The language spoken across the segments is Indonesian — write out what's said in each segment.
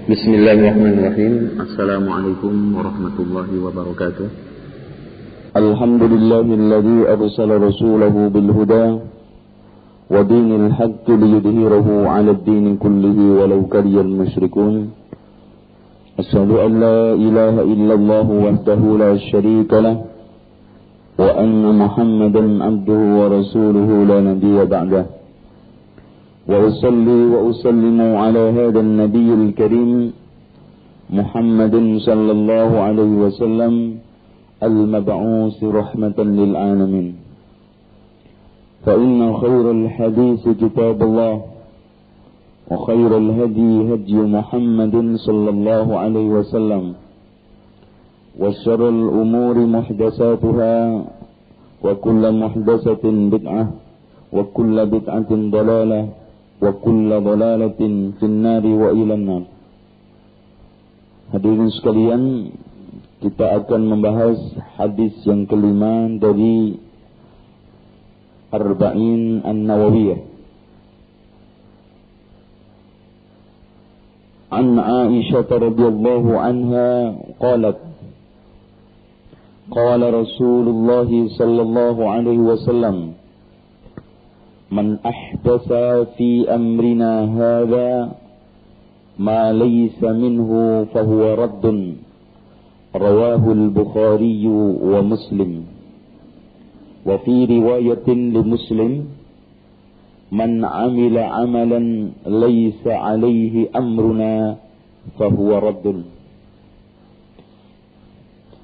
Bismillahirrahmanirrahim. Assalamualaikum warahmatullahi wabarakatuh. Alhamdulillahilladzi arsala rasulahu bil huda wa dinil haqqi liyudhhirahu 'ala ad-din kullihi walau karihal musyrikun. Asyhadu an la ilaha illallah wahdahu la syarika lah wa anna Muhammadan 'abduhu wa rasuluhu la nabiyya ba'dahu. وأصلي وأسلم على هذا النبي الكريم محمد صلى الله عليه وسلم المبعوث رحمة للعالمين فإن خير الحديث كتاب الله وخير الهدي هدي محمد صلى الله عليه وسلم وشر الأمور محدثاتها وكل محدثة بدعة وكل بدعة ضلالة wa kullu dhalalatin finnari wa ilan nar. Hadirin sekalian, kita akan membahas hadis yang kelima dari Arba'in An-Nawawiyah. An Aisyah radhiyallahu anha qalat qala Rasulullah sallallahu alaihi wasallam Man ahdatha fi amrina hadha ma laysa minhu fahuwa raddun. Rawahu al-Bukhari wa Muslim. Wa fi riwayatin li Muslim Man amila amalan laysa alayhi amruna fahuwa raddun.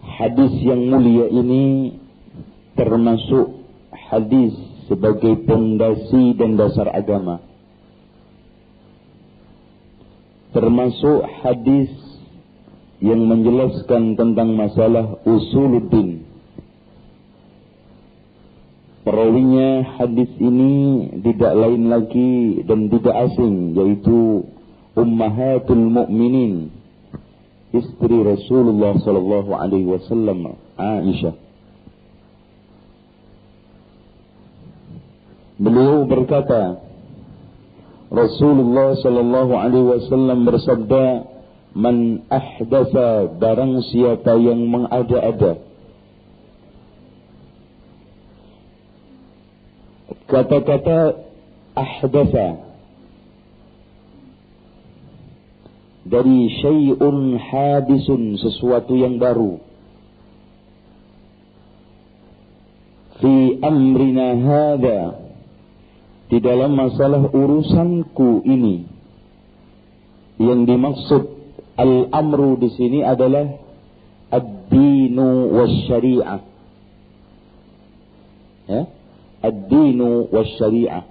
Hadis yang mulia ini termasuk hadis sebagai pondasi dan dasar agama. Termasuk hadis yang menjelaskan tentang masalah usuluddin. Perawinya hadis ini tidak lain lagi dan tidak asing, yaitu Ummahatul Mukminin, istri Rasulullah sallallahu alaihi wasallam, Aisyah. Beliau berkata, Rasulullah sallallahu alaihi wasallam bersabda, Man ahdatsa, barang siapa yang mengada-ada. Kata-kata ahdatsa dari syai'un hadisun, sesuatu yang baru. Fi amrina hadha, di dalam masalah urusanku ini. Yang dimaksud al-amru di sini adalah ad-dinu wasyari'ah. Ya? Ad-dinu wasyari'ah.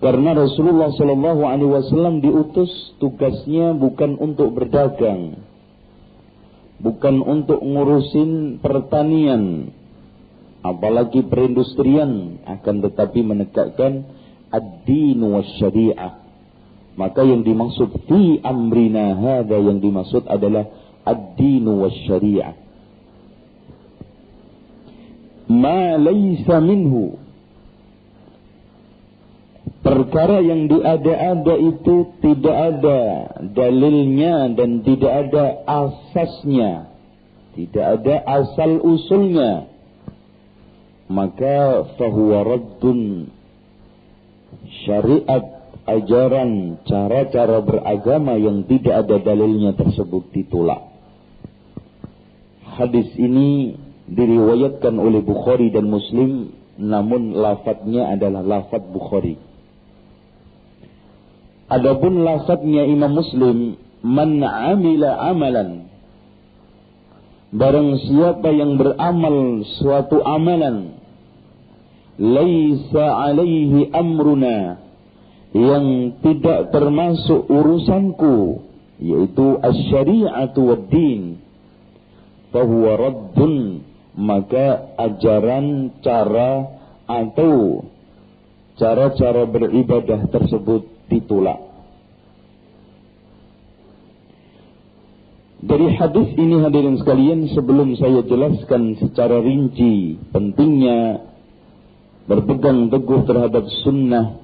Karena Rasulullah sallallahu alaihi wasallam diutus, tugasnya bukan untuk berdagang, bukan untuk ngurusin pertanian, apalagi perindustrian, akan tetapi menegakkan ad-dinu wasyari'ah. Maka yang dimaksud fi amrina hadha, yang dimaksud adalah ad-dinu wasyari'ah. Ma laysa minhu, perkara yang diada-ada itu tidak ada dalilnya dan tidak ada asasnya, tidak ada asal usulnya, maka fahuwa raddun. Syariat, ajaran, cara-cara beragama yang tidak ada dalilnya tersebut ditolak. Hadis ini diriwayatkan oleh Bukhari dan Muslim, namun lafadznya adalah lafadz Bukhari. Adapun lafadznya Imam Muslim, Man amila amalan, barang siapa yang beramal suatu amalan, laisa alaihi amruna, yang tidak termasuk urusanku, yaitu asy-syari'atu wad-din, fahuwa raddun, maka ajaran, cara atau cara-cara beribadah tersebut ditolak. Dari hadis ini, hadirin sekalian, sebelum saya jelaskan secara rinci pentingnya berpegang teguh terhadap sunnah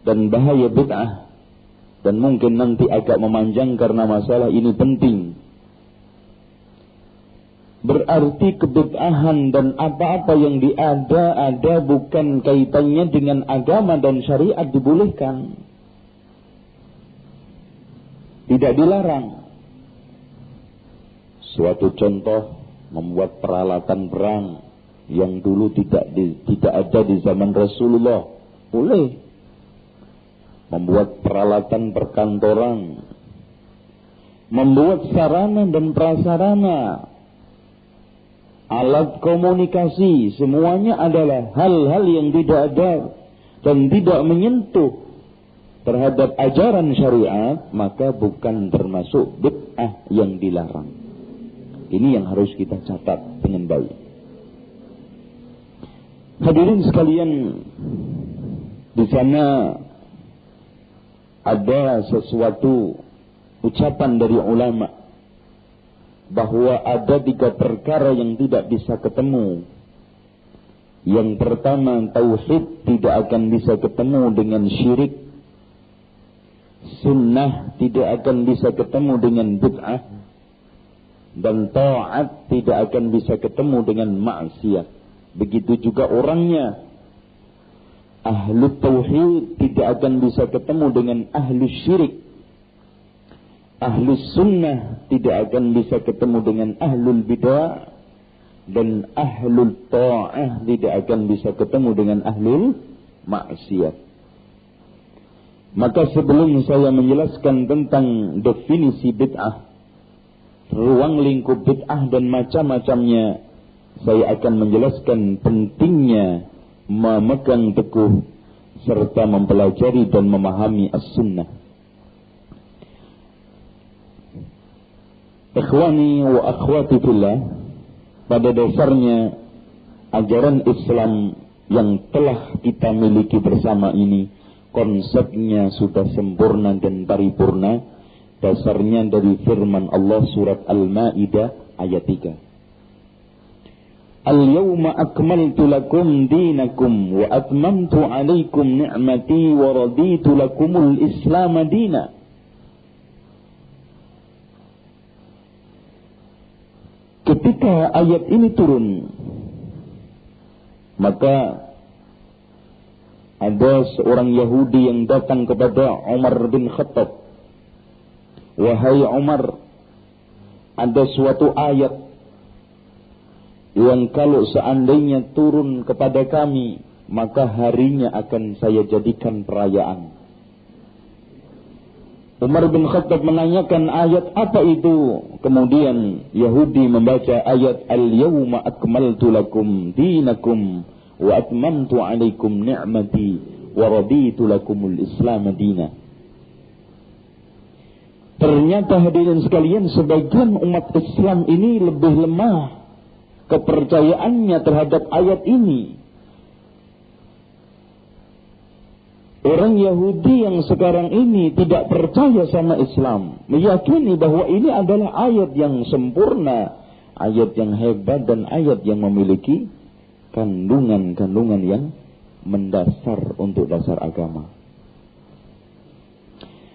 dan bahaya bid'ah Dan mungkin nanti agak memanjang karena masalah ini penting. Berarti kebid'ahan dan apa-apa yang ada bukan kaitannya dengan agama dan syariat dibolehkan. Tidak dilarang. Suatu contoh, membuat peralatan perang yang dulu tidak ada di zaman Rasulullah, boleh. Membuat peralatan perkantoran, membuat sarana dan prasarana, alat komunikasi, semuanya adalah hal-hal yang tidak ada dan tidak menyentuh terhadap ajaran syariat, maka bukan termasuk bid'ah yang dilarang. Ini yang harus kita catat dengan baik. Hadirin sekalian, di sana ada sesuatu ucapan dari ulama bahwa ada 3 perkara yang tidak bisa ketemu. Yang pertama, tauhid tidak akan bisa ketemu dengan syirik. Sunnah tidak akan bisa ketemu dengan bid'ah. Dan ta'at tidak akan bisa ketemu dengan maksiat. Begitu juga orangnya. Ahlu tauhid tidak akan bisa ketemu dengan ahlu syirik. Ahlu sunnah tidak akan bisa ketemu dengan ahlul bid'ah. Dan ahlul ta'ah tidak akan bisa ketemu dengan ahlul maksiat. Maka sebelum saya menjelaskan tentang definisi bid'ah, ruang lingkup bid'ah dan macam-macamnya, saya akan menjelaskan pentingnya memegang teguh serta mempelajari dan memahami as-sunnah. Ikhwani wa akhwati fillah, pada dasarnya ajaran Islam yang telah kita miliki bersama ini, konsepnya sudah sempurna dan paripurna. Dasarnya dari firman Allah surat Al-Maidah ayat 3. Al-yawma akmaltu lakum dinakum wa atmamtu alaikum ni'mati wa raditu lakumul Islam dina. Ketika ayat ini turun, maka ada seorang Yahudi yang datang kepada Umar bin Khattab. Wahai Umar, ada suatu ayat yang kalau seandainya turun kepada kami, maka harinya akan saya jadikan perayaan. Umar bin Khattab menanyakan ayat apa itu. Kemudian Yahudi membaca ayat Al-yawma akmaltu lakum dinakum wa atmamtu alaikum ni'mati wa raditu lakumul Islam dina. Ternyata hadirin sekalian, sebagian umat Islam ini lebih lemah kepercayaannya terhadap ayat ini. Orang Yahudi yang sekarang ini tidak percaya sama Islam, meyakini bahwa ini adalah ayat yang sempurna, ayat yang hebat dan ayat yang memiliki kandungan-kandungan yang mendasar untuk dasar agama.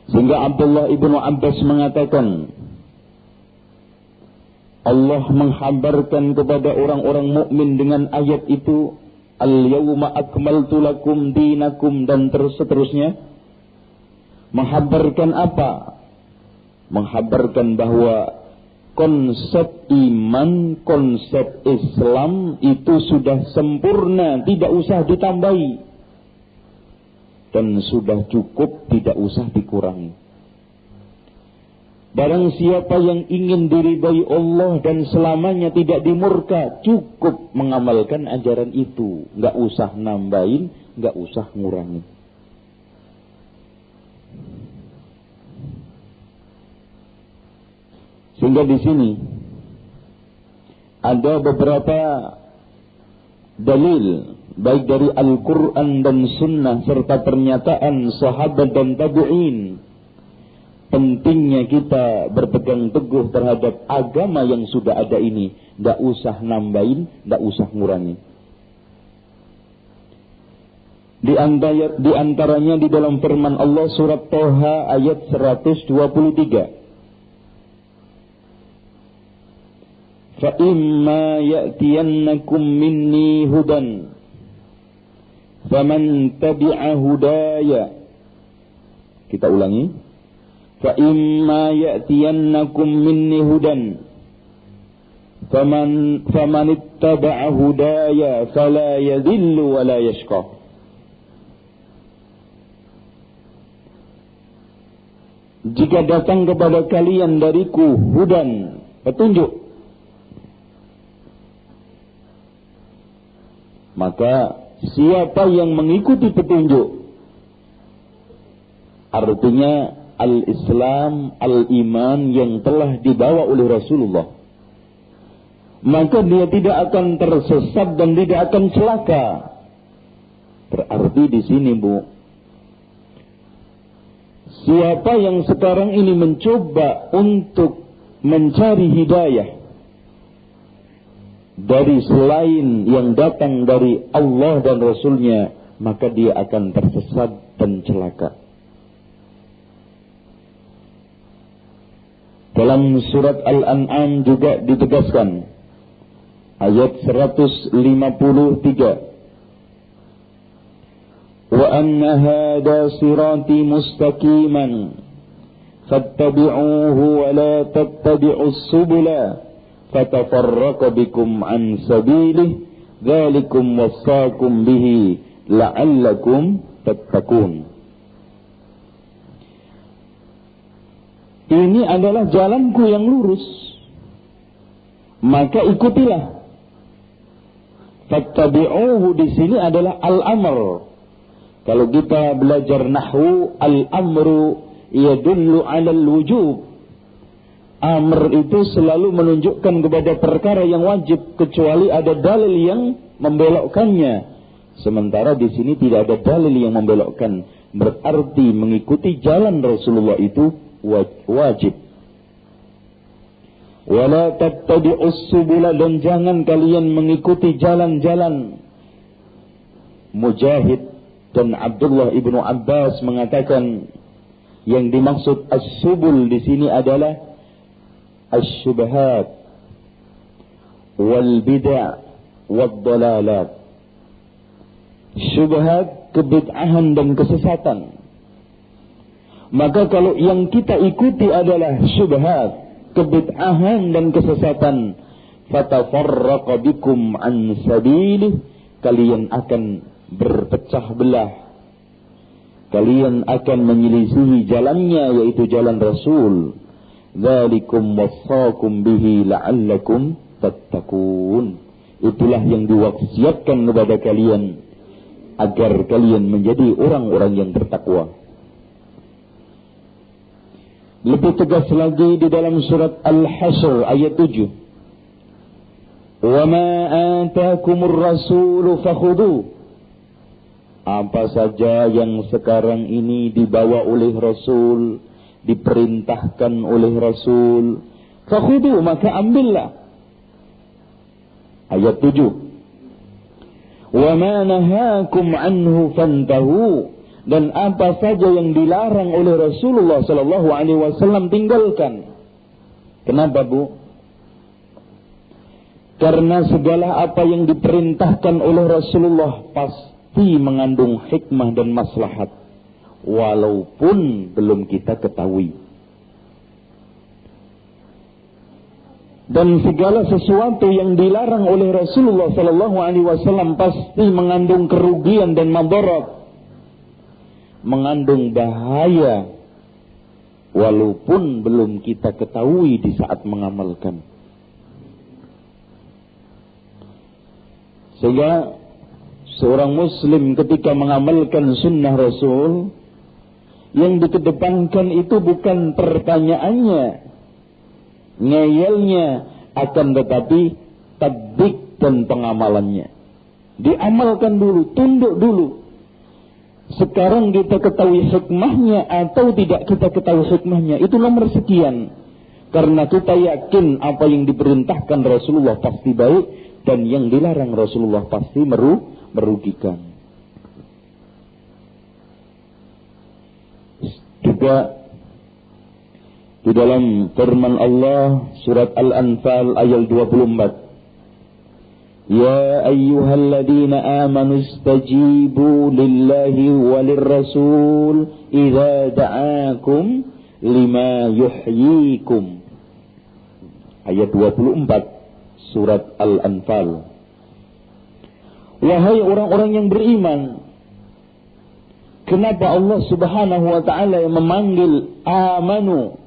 Sehingga Abdullah ibnu Abbas mengatakan, Allah menghabarkan kepada orang-orang mukmin dengan ayat itu, Al-yawma akmaltu lakum dinakum, dan seterusnya. Menghabarkan apa? Menghabarkan bahwa konsep iman, konsep Islam itu sudah sempurna, tidak usah ditambahi. Dan sudah cukup, tidak usah dikurangi. Barang siapa yang ingin diridhai Allah dan selamanya tidak dimurka, cukup mengamalkan ajaran itu. Nggak usah nambahin, nggak usah ngurangi. Sehingga di sini ada beberapa dalil, baik dari Al-Quran dan Sunnah serta pernyataan sahabat dan tabi'in, pentingnya kita berpegang teguh terhadap agama yang sudah ada ini. Tidak usah nambahin, tidak usah ngurangi. Di antaranya di dalam firman Allah surat Toha ayat 123. فَإِمَّا يَأْتِيَنَّكُمْ مِنِّي هُدًى فَمَنْ تَبِعَ هُدَايَ. Kita ulangi. فَإِمَّا يَأْتِيَنَّكُمْ مِنِّي هُدًى فَمَنِ اتَّبَعَ هُدَايَ فَلَا يَذِلُّ وَلَا يَشْقَى. Jika datang kepada kalian dariku hudan, petunjuk, maka siapa yang mengikuti petunjuk, artinya al-Islam, al-iman yang telah dibawa oleh Rasulullah, maka dia tidak akan tersesat dan tidak akan celaka. Berarti di sini, Bu, siapa yang sekarang ini mencoba untuk mencari hidayah dari selain yang datang dari Allah dan Rasulnya, maka dia akan tersesat dan celaka. Dalam surat Al-An'am juga ditegaskan ayat 153. Wa anna hadha sirati mustaqiman fattabi'uhu wa la tattabi'us subula fatafarraqa bikum an sabilihi dzalikum wassaakum bihi la'allakum tattaqun. Ini adalah jalanku yang lurus, maka ikutilah. Fattabi'uhu di sini adalah al-amr. Kalau kita belajar nahwu, al-amru yadullu 'alal wujub. Amr itu selalu menunjukkan kepada perkara yang wajib, kecuali ada dalil yang membelokkannya. Sementara di sini tidak ada dalil yang membelokkan. Berarti mengikuti jalan Rasulullah itu wajib. Wala tattabi'us subula, dan jangan kalian mengikuti jalan-jalan. Mujahid dan Abdullah ibnu Abbas mengatakan yang dimaksud as-subul di sini adalah as-syubhat wal bid'ah wad dalalat. Syubhat, kebid'ahan dan kesesatan. Maka kalau yang kita ikuti adalah syubhat, kebid'ahan dan kesesatan, fatafarraqa bikum an sabilih, kalian akan berpecah belah, kalian akan menyelisihi jalannya, yaitu jalan Rasul. Dzalikum wassaakum bihi la'allakum tattaqun. Itulah yang diwasiatkan kepada kalian agar kalian menjadi orang-orang yang bertakwa. Lebih tegas lagi di dalam surat Al-Hasyr ayat 7. Wa ma ataakumur rasulu fakhudhu. Apa saja yang sekarang ini dibawa oleh Rasul, diperintahkan oleh Rasul, fakhudhu, maka ambillah. Ayat 7. Wa ma nahakum anhu fantahu. Dan apa saja yang dilarang oleh Rasulullah sallallahu alaihi wasallam, tinggalkan. Kenapa, Bu? Karena segala apa yang diperintahkan oleh Rasulullah pasti mengandung hikmah dan maslahat, walaupun belum kita ketahui. Dan segala sesuatu yang dilarang oleh Rasulullah sallallahu alaihi wasallam pasti mengandung kerugian dan madarat, mengandung bahaya, walaupun belum kita ketahui di saat mengamalkan. Sehingga seorang muslim ketika mengamalkan sunnah Rasul, yang dikedepankan itu bukan pertanyaannya, ngeyelnya, akan tetapi tatbik dan pengamalannya. Diamalkan dulu, tunduk dulu. Sekarang kita ketahui hikmahnya atau tidak kita ketahui hikmahnya, itu nomor sekian. Karena kita yakin apa yang diperintahkan Rasulullah pasti baik, dan yang dilarang Rasulullah pasti merugikan. Juga di dalam firman Allah surat Al-Anfal ayat 24. Ya ayyuhalladzina amanu istajibu lillahi walirrasul idza da'akum lima yuhyikum. Ayat 24 surat Al-Anfal. Wahai orang-orang yang beriman, kenapa Allah Subhanahu wa taala yang memanggil amanu?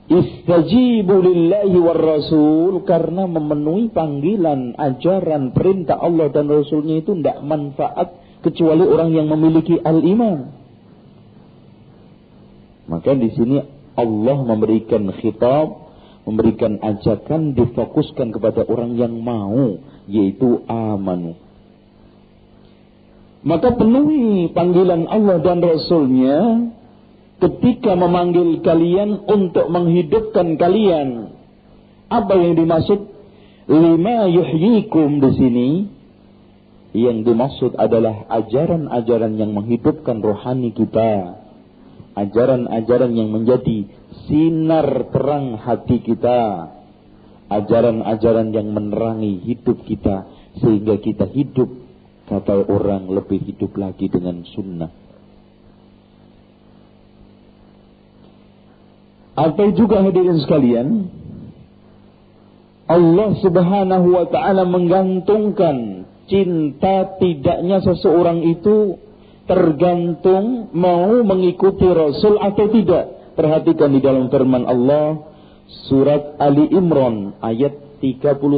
Istajibu lillahi war rasul, karena memenuhi panggilan, ajaran, perintah Allah dan Rasulnya itu tidak manfaat kecuali orang yang memiliki al-iman. Maka di sini Allah memberikan khitab, memberikan ajakan, difokuskan kepada orang yang mau, yaitu amanu. Maka penuhi panggilan Allah dan Rasulnya ketika memanggil kalian untuk menghidupkan kalian. Apa yang dimaksud lima yuhyikum di sini? Yang dimaksud adalah ajaran-ajaran yang menghidupkan rohani kita, ajaran-ajaran yang menjadi sinar terang hati kita, ajaran-ajaran yang menerangi hidup kita sehingga kita hidup, kata orang, lebih hidup lagi dengan sunnah. Atau juga hadirin sekalian, Allah Subhanahu wa taala menggantungkan cinta tidaknya seseorang itu tergantung mau mengikuti Rasul atau tidak. Perhatikan di dalam firman Allah surat Ali Imran ayat 31.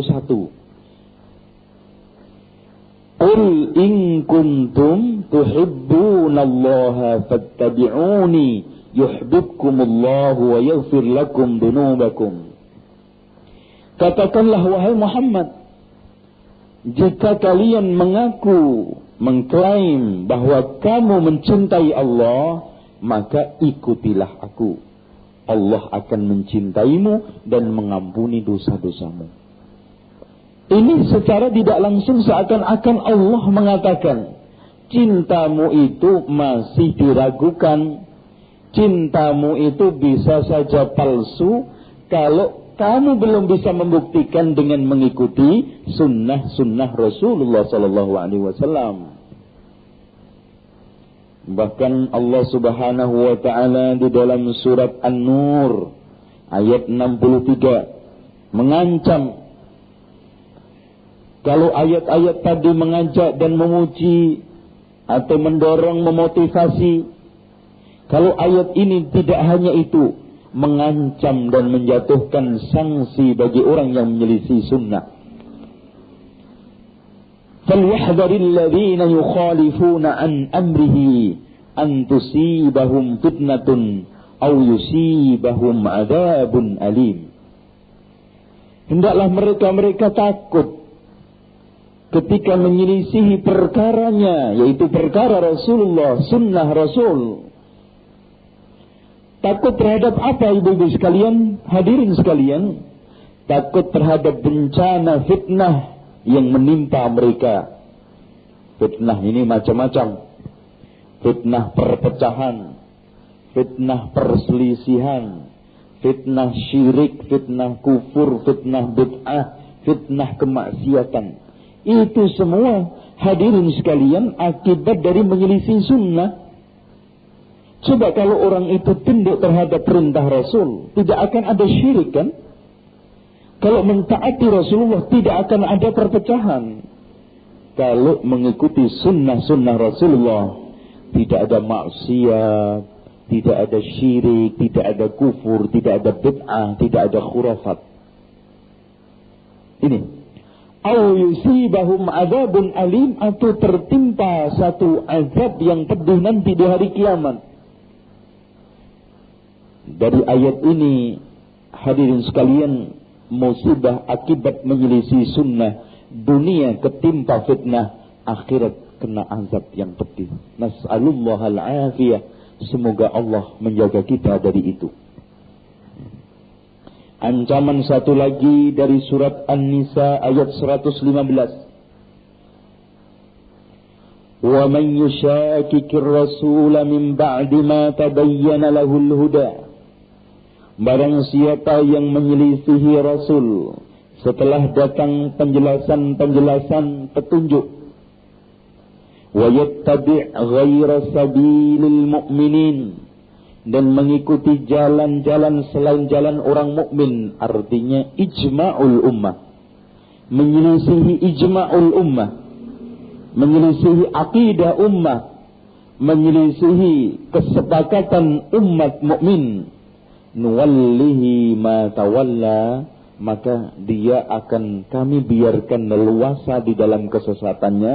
Qul in kuntum tuhibbunallaha fattabi'uni yuhibbukumullahu wa yaghfir lakum dunubakum. Katakanlah wahai Muhammad, jika kalian mengaku, mengklaim bahwa kamu mencintai Allah, maka ikutilah aku. Allah akan mencintaimu dan mengampuni dosa-dosamu. Ini secara tidak langsung seakan-akan Allah mengatakan, cintamu itu masih diragukan. Cintamu itu bisa saja palsu kalau kamu belum bisa membuktikan dengan mengikuti sunnah-sunnah Rasulullah sallallahu alaihi wasallam. Bahkan Allah Subhanahu wa taala di dalam surat An-Nur ayat 63 mengancam, kalau ayat-ayat tadi mengajak dan memuji atau mendorong, memotivasi, kalau ayat ini tidak hanya itu, mengancam dan menjatuhkan sanksi bagi orang yang menyelisih sunnah. فَلْيَحْذَرِ الَّذِينَ يُخَالِفُونَ عَنْ أَمْرِهِ أَنْ تُصِيبَهُمْ فِتْنَةٌ أَوْ يُصِيبَهُمْ عَذَابٌ أَلِيمٌ. Hendaklah mereka takut ketika menyelisihi perkaranya, yaitu perkara Rasulullah, sunnah Rasul. Takut terhadap apa, ibu-ibu sekalian, hadirin sekalian? Takut terhadap bencana fitnah yang menimpa mereka. Fitnah ini macam-macam. Fitnah perpecahan, fitnah perselisihan, fitnah syirik, fitnah kufur, fitnah bid'ah, fitnah kemaksiatan. Itu semua, hadirin sekalian, akibat dari menyelisih sunnah. Coba kalau orang itu tunduk terhadap perintah Rasul, tidak akan ada syirik kan? Kalau mentaati Rasulullah, tidak akan ada perpecahan. Kalau mengikuti sunnah-sunnah Rasulullah, tidak ada maksiat, tidak ada syirik, tidak ada kufur, tidak ada bid'ah, tidak ada khurafat. Ini. Au yusibahum adzabun alim, atau tertimpa satu azab yang pedih nanti di hari kiamat. Dari ayat ini, hadirin sekalian, musibah akibat menyelisih sunnah, dunia ketimpa fitnah, akhirat kena azab yang pedih. Nas'alullahal afiyah, semoga Allah menjaga kita dari itu. Ancaman satu lagi dari surat An-Nisa ayat 115. Wa wa man yushakikir rasul min ba'di ma tabayyana lahul huda. Barang siapa yang menyelisihi Rasul setelah datang penjelasan-penjelasan petunjuk, wa yattabi' ghaira sabilil mu'minin, dan mengikuti jalan-jalan selain jalan orang mukmin, artinya ijma'ul ummah, menyelisihi ijma'ul ummah, menyelisihi akidah ummah, menyelisihi kesepakatan umat mukmin, nuwallihi ma tawalla, maka dia akan kami biarkan leluasa di dalam kesesatannya,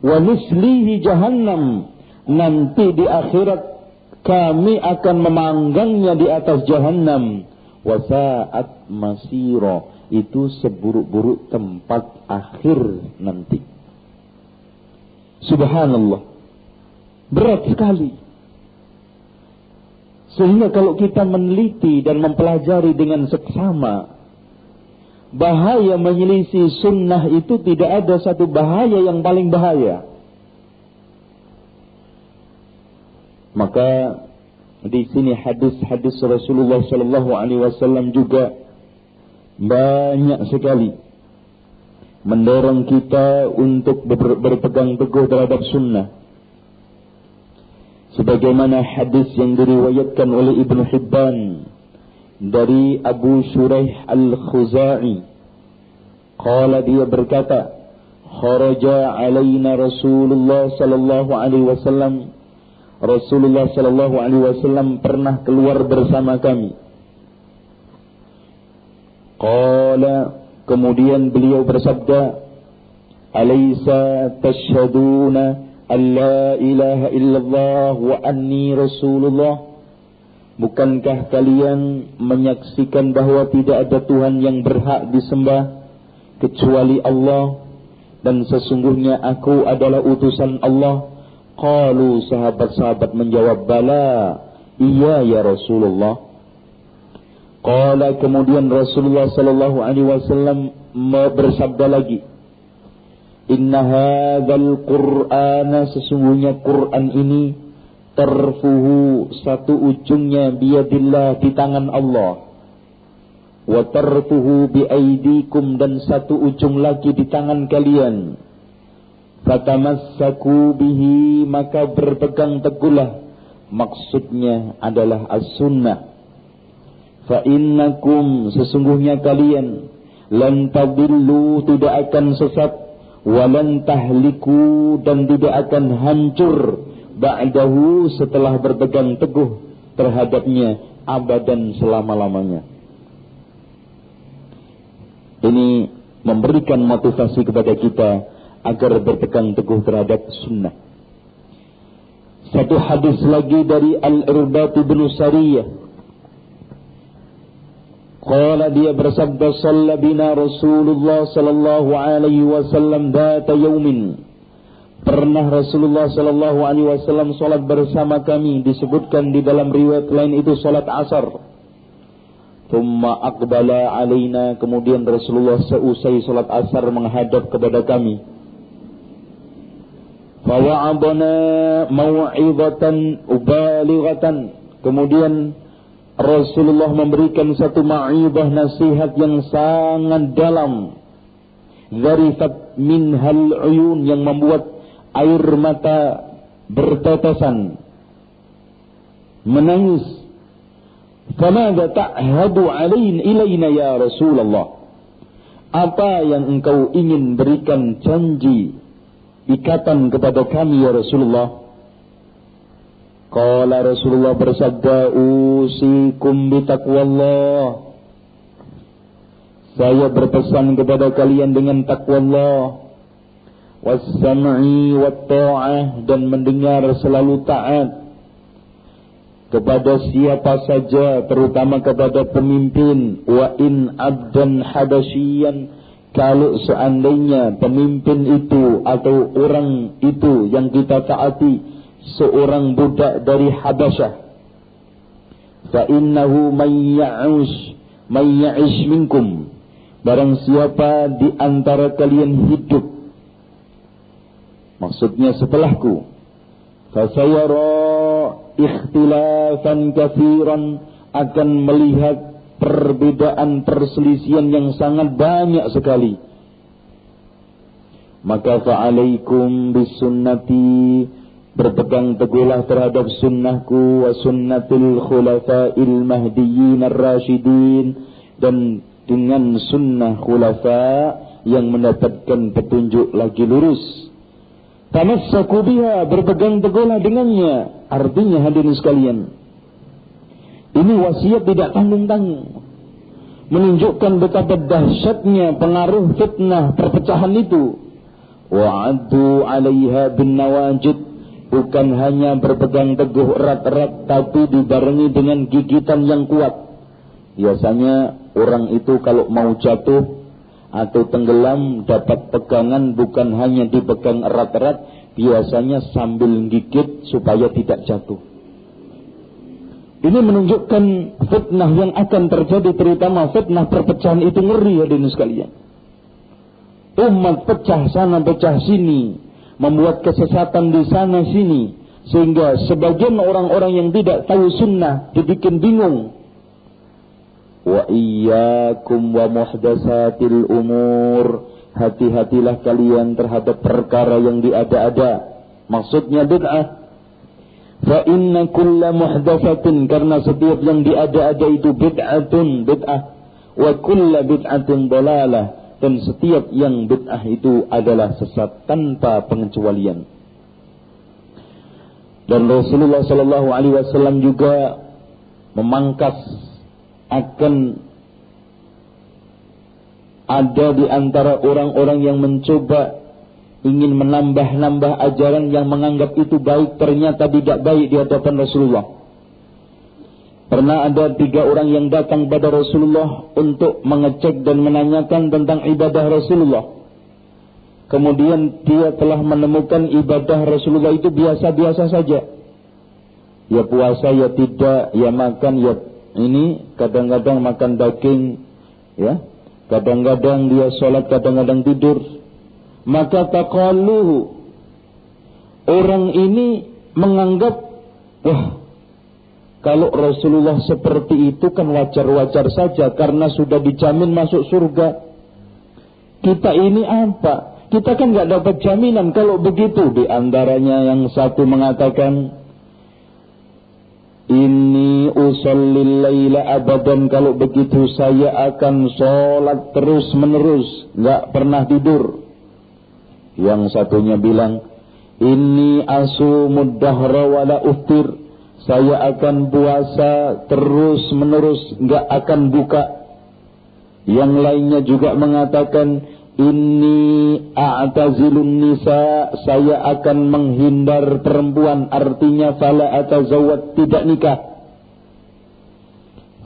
wa nuslihi jahannam, nanti di akhirat kami akan memanggangnya di atas jahannam, wa sa'at masira, itu seburuk-buruk tempat akhir nanti. Subhanallah, berat sekali. Sehingga kalau kita meneliti dan mempelajari dengan seksama, bahaya menyelisih sunnah itu tidak ada satu bahaya yang paling bahaya. Maka di sini hadis-hadis Rasulullah sallallahu alaihi wasallam juga banyak sekali mendorong kita untuk berpegang teguh terhadap sunnah. Sebagaimana hadis yang diriwayatkan oleh Ibnu Hibban dari Abu Shuraih Al-Khuzai, qala, dia berkata, kharaja alaina Rasulullah sallallahu alaihi wasallam, Rasulullah sallallahu alaihi wasallam pernah keluar bersama kami. Qala, kemudian beliau bersabda, alaysa tashhaduna an la ilaha illallah wa anni rasulullah, bukankah kalian menyaksikan bahwa tidak ada Tuhan yang berhak disembah kecuali Allah, dan sesungguhnya aku adalah utusan Allah? Qalu, sahabat-sahabat menjawab, bala, iya ya Rasulullah. Qala, kemudian Rasulullah sallallahu alaihi wasallam bersabda lagi, inna hadzal qur'ana, sesungguhnya Quran ini, tarfuhu, satu ujungnya biyadillah, di tangan Allah, wa tarfuhu biaidikum, dan satu ujung lagi di tangan kalian. Fatamassaku bihi, maka berpegang teguhlah, maksudnya adalah as-sunnah. Fa innakum, sesungguhnya kalian, lan tadillu, tidak akan sesat, walan tahliku, dan tidak akan hancur, ba'dahu, setelah berpegang teguh terhadapnya, abadan, selama-lamanya. Ini memberikan motivasi kepada kita agar berpegang teguh terhadap sunnah. Satu hadis lagi dari Al-Irbad bin Sariyah, qala, dia bersabda, shalla bina Rasulullah sallallahu alaihi wasallam data yaumin, pernah Rasulullah sallallahu alaihi wasallam salat bersama kami, disebutkan di dalam riwayat lain itu salat asar. Thumma aqbala alaina, kemudian Rasulullah seusai salat asar menghadap kepada kami. Fawa'adana mau'izatan ubalighatan, kemudian Rasulullah memberikan satu ma'idhah, nasihat yang sangat dalam, zarifat minhal uyun, yang membuat air mata bertetesan, menangis. Famadha ta'hadu ilaina ya Rasulullah, apa yang engkau ingin berikan janji, ikatan kepada kami ya Rasulullah? Qala, Rasulullah bersabda, usikum bitaqwallah, saya berpesan kepada kalian dengan taqwallah, was-sam'i wat-ta'ah, dan mendengar selalu taat kepada siapa saja, terutama kepada pemimpin. Wa in abdan habasyian, kalau seandainya pemimpin itu atau orang itu yang kita taati seorang budak dari Habasyah, fa innahu may ya'ish minkum, barang siapa di antara kalian hidup, Maksudnya setelahku. Fasayara ikhtilafan katsiran, akan melihat perbedaan perselisihan yang sangat banyak sekali. Maka fa'alaikum bisunnati, berpegang teguhlah terhadap sunnahku, wa sunnatil khulafa'il mahdiyyin ar-rasyidin, dan dengan sunnah khulafa yang mendapatkan petunjuk lagi lurus. Tamassaku biha, berpegang teguhlah dengannya. Artinya hadirin sekalian, ini wasiat tidak tanggung-tanggung, menunjukkan betapa dahsyatnya pengaruh fitnah perpecahan itu. Wa'addu 'alaiha bin nawajid, bukan hanya berpegang teguh erat-erat, tapi dibarengi dengan gigitan yang kuat. Biasanya orang itu kalau mau jatuh atau tenggelam dapat pegangan bukan hanya dipegang erat-erat, biasanya sambil gigit supaya tidak jatuh. Ini menunjukkan fitnah yang akan terjadi, terutama fitnah perpecahan itu ngeri hadirin sekalian. Umat pecah sana pecah sini, membuat kesesatan di sana sini, sehingga sebagian orang-orang yang tidak tahu sunnah dibikin bingung. Wa iyyakum wa muhdatsatil umur, hati-hatilah kalian terhadap perkara yang diada-ada, maksudnya bid'ah. Fa inna kulla muhdatsatin, karena setiap yang diada-ada itu bid'atun, bid'ah. Wa kulla bid'atin dhalalah, dan setiap yang bid'ah itu adalah sesat tanpa pengecualian. Dan Rasulullah sallallahu alaihi wasallam juga memangkas akan ada di antara orang-orang yang mencoba ingin menambah-nambah ajaran yang menganggap itu baik, ternyata tidak baik di hadapan Rasulullah. Pernah ada 3 orang yang datang pada Rasulullah untuk mengecek dan menanyakan tentang ibadah Rasulullah. Kemudian dia telah menemukan ibadah Rasulullah itu biasa-biasa saja. Ya puasa, ya tidak, ya makan, ya ini, kadang-kadang makan daging, ya, kadang-kadang dia sholat, kadang-kadang tidur. Maka taqalluhu, orang ini menganggap, wah, kalau Rasulullah seperti itu kan wajar-wajar saja karena sudah dijamin masuk surga. Kita ini apa? Kita kan nggak dapat jaminan kalau begitu. Di antaranya yang satu mengatakan, inni usallil laila abadan, kalau begitu saya akan sholat terus menerus, nggak pernah tidur. Yang satunya bilang, inni asumud dahra wala uftir, saya akan puasa terus menerus, nggak akan buka. Yang lainnya juga mengatakan, inni a'tazilun nisa, saya akan menghindar perempuan, artinya fala atazawwad, tidak nikah.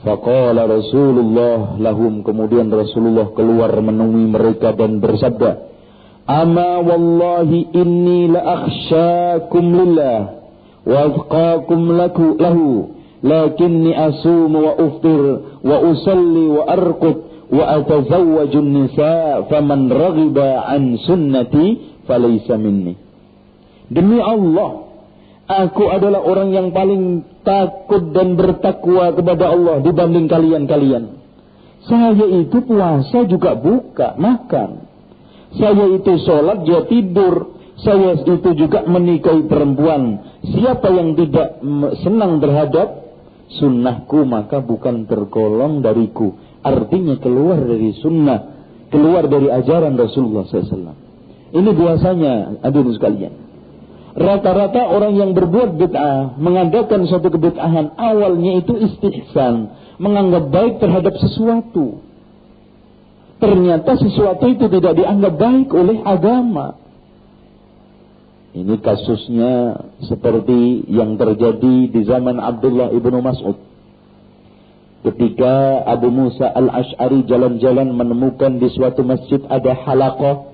Faqala Rasulullah lahum, kemudian Rasulullah keluar menemui mereka dan bersabda, ama wallahi inni la akhsyakum lillah wa azqakum lahu, lakinni asumu wa uftir wa usalli wa arqud wa atazawwajun nisa, faman raghiba an sunnati falaysa minni. Demi Allah, aku adalah orang yang paling takut dan bertakwa kepada Allah dibanding kalian-kalian. Saya itu puasa juga buka, makan. Saya itu sholat juga tidur. Saya itu juga menikahi perempuan. Siapa yang tidak senang terhadap sunnahku, maka bukan tergolong dariku. Artinya keluar dari sunnah, keluar dari ajaran Rasulullah SAW. Ini biasanya, hadirin sekalian, rata-rata orang yang berbuat bid'ah, mengadakan suatu kebid'ahan, awalnya itu istihsan, menganggap baik terhadap sesuatu. Ternyata sesuatu itu tidak dianggap baik oleh agama. Ini kasusnya seperti yang terjadi di zaman Abdullah ibnu Mas'ud. Ketika Abu Musa al-Ash'ari jalan-jalan menemukan di suatu masjid ada halaqah.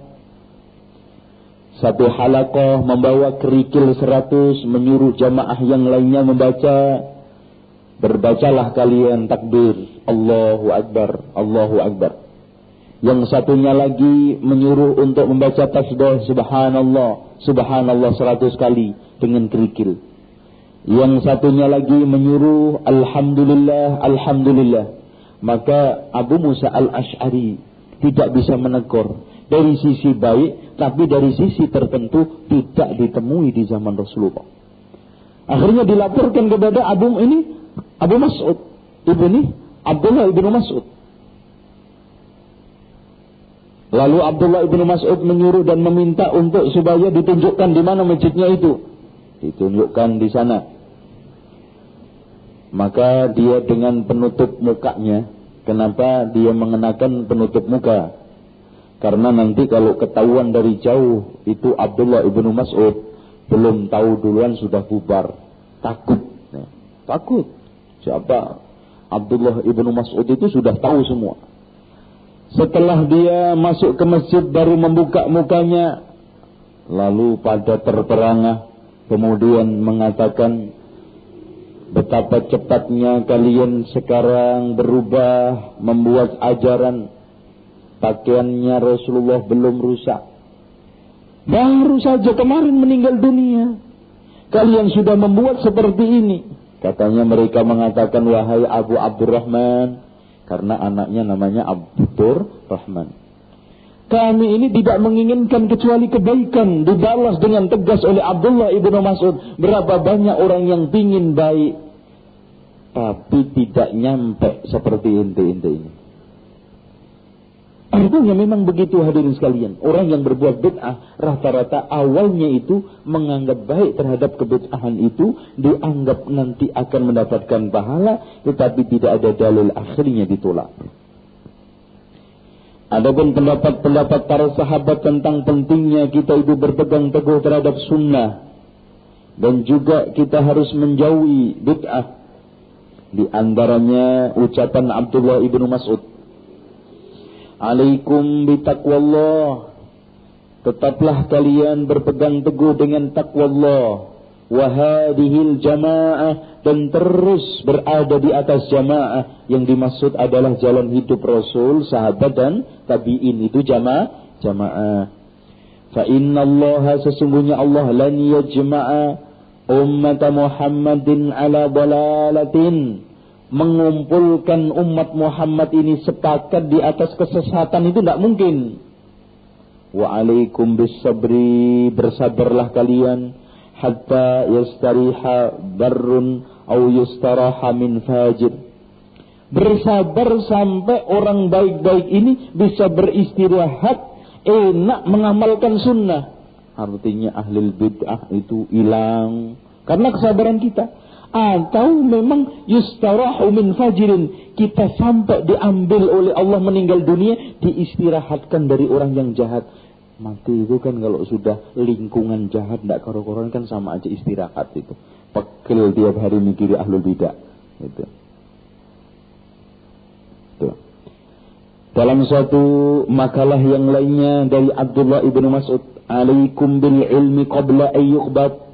Satu halaqah membawa kerikil 100, menyuruh jamaah yang lainnya membaca. Berbacalah kalian takbir, Allahu Akbar, Allahu Akbar. Yang satunya lagi menyuruh untuk membaca tasbih subhanallah, subhanallah 100 kali dengan kerikil. Yang satunya lagi menyuruh alhamdulillah, alhamdulillah. Maka Abu Musa al-Ash'ari tidak bisa menegur. Dari sisi baik, tapi dari sisi tertentu tidak ditemui di zaman Rasulullah. Akhirnya dilaporkan kepada Abu Mas'ud ibni Abdullah ibnu Mas'ud. Lalu Abdullah ibnu Mas'ud menyuruh dan meminta untuk supaya ditunjukkan di mana masjidnya itu. Ditunjukkan di sana. Maka dia dengan penutup mukanya. Kenapa dia mengenakan penutup muka? Karena nanti kalau ketahuan dari jauh itu Abdullah ibnu Mas'ud, belum tahu duluan sudah bubar. Takut. Takut. Siapa? Abdullah ibnu Mas'ud itu sudah tahu semua. Setelah dia masuk ke masjid baru membuka mukanya. Lalu pada terperangah. Kemudian mengatakan, betapa cepatnya kalian sekarang berubah, membuat ajaran. Pakaiannya Rasulullah belum rusak. Baru saja kemarin meninggal dunia. Kalian sudah membuat seperti ini. Katanya mereka mengatakan, wahai Abu Abdurrahman. Karena anaknya namanya Abdurrahman. Kami ini tidak menginginkan kecuali kebaikan. Dibalas dengan tegas oleh Abdullah ibnu Mas'ud. Berapa banyak orang yang ingin baik, tapi tidak nyampe seperti ente-ente ini. Artinya memang begitu hadirin sekalian. Orang yang berbuat bid'ah rata-rata awalnya itu menganggap baik terhadap kebid'ahan itu, dianggap nanti akan mendapatkan pahala, tetapi tidak ada dalil, akhirnya ditolak. Adapun pendapat-pendapat para sahabat tentang pentingnya kita itu berpegang teguh terhadap sunnah, dan juga kita harus menjauhi bid'ah. Di antaranya ucapan Abdullah ibnu Mas'ud, alaikum bitaqwallah, tetaplah kalian berpegang teguh dengan taqwallah, wahadihil jamaah, dan terus berada di atas jamaah. Yang dimaksud adalah jalan hidup Rasul, sahabat dan tabi'in, itu jamaah. Fa innallaha, sesungguhnya Allah, lan yajma'a ummat Muhammadin ala dalalatin, mengumpulkan umat Muhammad ini sepakat di atas kesesatan itu tidak mungkin. Wa alaikum bisabri, bersabarlah kalian, hatta yastariha barrun au yustaraha min fajir. Bersabar sampai orang baik-baik ini bisa beristirahat, enak mengamalkan sunnah. Artinya ahlul bid'ah itu hilang karena kesabaran kita. Atau memang yustarahu min fajirin, kita sampai diambil oleh Allah meninggal dunia, diistirahatkan dari orang yang jahat. Mati itu kan kalau sudah lingkungan jahat, tidak koro-koron kan sama aja istirahat itu. Pegel tiap hari mikiri ahlul bidah itu. Tuh. Dalam suatu makalah yang lainnya dari Abdullah ibnu Mas'ud, alaikum bil ilmi qabla ayyuqbad,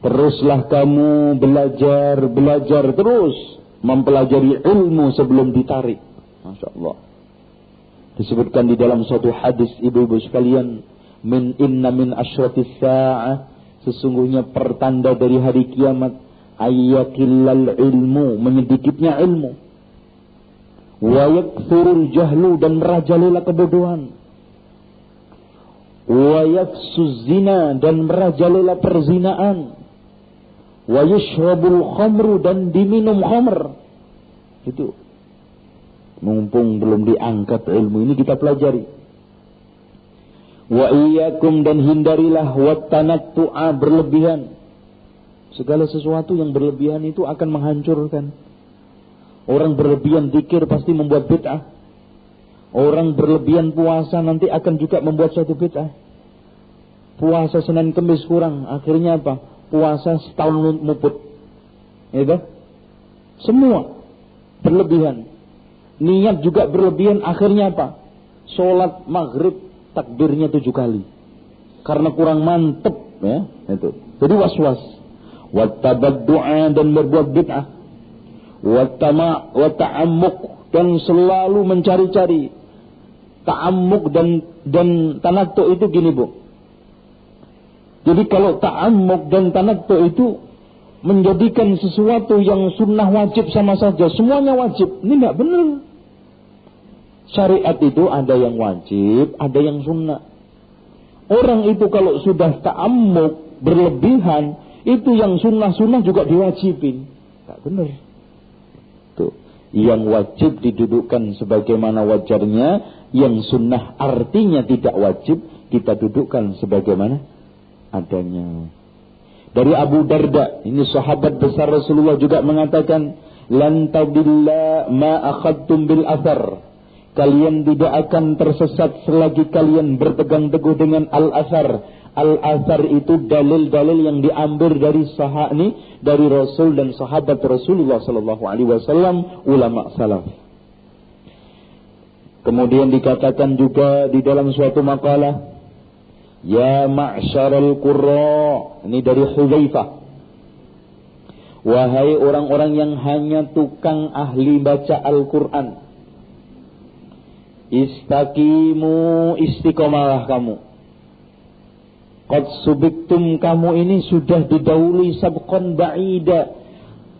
teruslah kamu belajar terus, mempelajari ilmu sebelum ditarik. Masya Allah. Disebutkan di dalam suatu hadis, ibu-ibu sekalian, inna min asyratis sa'ah, sesungguhnya pertanda dari hari kiamat, ayyakillal ilmu, menyedikitnya ilmu, wa yakthurul jahlu, dan merajalela kebodohan, wa yaksus zina, dan merajalela perzinaan, wa yashrabul khamru, dan diminum khamr. Itu mumpung belum diangkat ilmu ini, kita pelajari. Wa iyyakum, dan hindarilah wattanattu'a, berlebihan. Segala sesuatu yang berlebihan itu akan menghancurkan. Orang berlebihan zikir pasti membuat bid'ah. Orang berlebihan puasa nanti akan juga membuat suatu bid'ah. Puasa Senin Kemis kurang, akhirnya apa? Puasa setahun muput. Ya, semua berlebihan. Niat juga berlebihan, akhirnya apa? Sholat maghrib takbirnya 7 kali. Karena kurang mantep, ya, itu. Jadi was-was. Wattabaddu'a, dan berbuat bid'ah. Wata'ammuk, dan selalu mencari-cari. Ta'ammuk dan tanattu itu gini, Bu. Jadi kalau ta'ammuk dan tanattu itu menjadikan sesuatu yang sunnah wajib sama saja, semuanya wajib. Ini enggak benar. Syariat itu ada yang wajib, ada yang sunnah. Orang itu kalau sudah ta'ammuk berlebihan, itu yang sunnah-sunnah juga diwajibin. Tak benar. Tuh, yang wajib didudukkan sebagaimana wajarnya, yang sunnah artinya tidak wajib, kita dudukkan sebagaimana adanya. Dari Abu Darda, ini sahabat besar Rasulullah juga mengatakan, lan tadilla ma akhadtum bil athar. Kalian tidak akan tersesat selagi kalian berpegang teguh dengan al-athar. Al-athar itu dalil-dalil yang diambil dari dari Rasul dan sahabat Rasulullah sallallahu alaihi wasallam, ulama salaf. Kemudian dikatakan juga di dalam suatu makalah, ya ma'syaral qurra, ini dari Hudzaifah. Wahai orang-orang yang hanya tukang ahli baca Al-Qur'an, istaqimu, istiqomalah kamu. Qad subiktum, kamu ini sudah didahului sabqan ba'ida,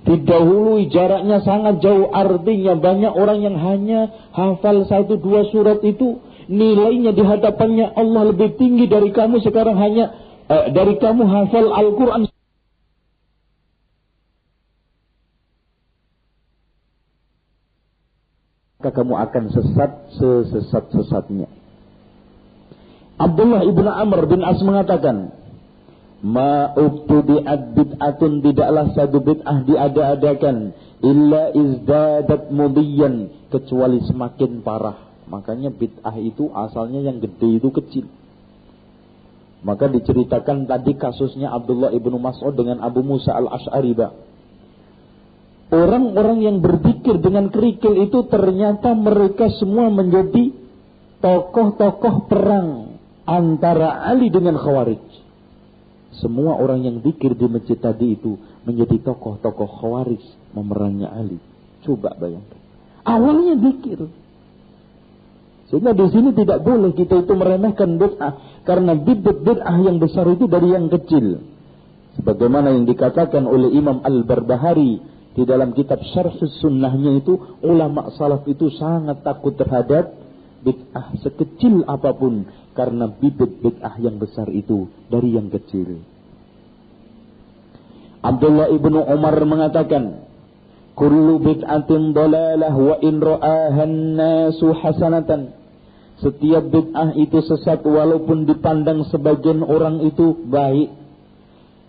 didahului jaraknya sangat jauh. Artinya banyak orang yang hanya hafal 1-2 surat itu, nilainya di hadapannya Allah lebih tinggi dari kamu sekarang hanya dari kamu hafal Al-Quran. Maka kamu akan sesat sesat-sesatnya. Abdullah ibn Amr bin As mengatakan, ma ubtudi'at bid'atun, tidaklah satu bid'ah diada-adakan, illa izdadat mudiyan, kecuali semakin parah. Makanya bid'ah itu asalnya yang gede itu kecil. Maka diceritakan tadi kasusnya Abdullah ibn Mas'ud dengan Abu Musa al-Ash'ari. Orang-orang yang berzikir dengan kerikil itu ternyata mereka semua menjadi tokoh-tokoh perang antara Ali dengan Khawarij. Semua orang yang zikir di masjid tadi itu menjadi tokoh-tokoh Khawarij memerangi Ali. Coba bayangkan. Awalnya zikir. Sehingga di sini tidak boleh kita itu meremehkan bid'ah, karena bid'ah yang besar itu dari yang kecil. Sebagaimana yang dikatakan oleh Imam Al-Barbahari di dalam kitab Syarh Sunnahnya itu, ulama salaf itu sangat takut terhadap bid'ah sekecil apapun, karena bid'ah yang besar itu dari yang kecil. Abdullah ibnu Umar mengatakan, kullu bid'atin dalalah wa in ra'ahan nasu hasanatan. Setiap bid'ah itu sesat walaupun dipandang sebagian orang itu baik.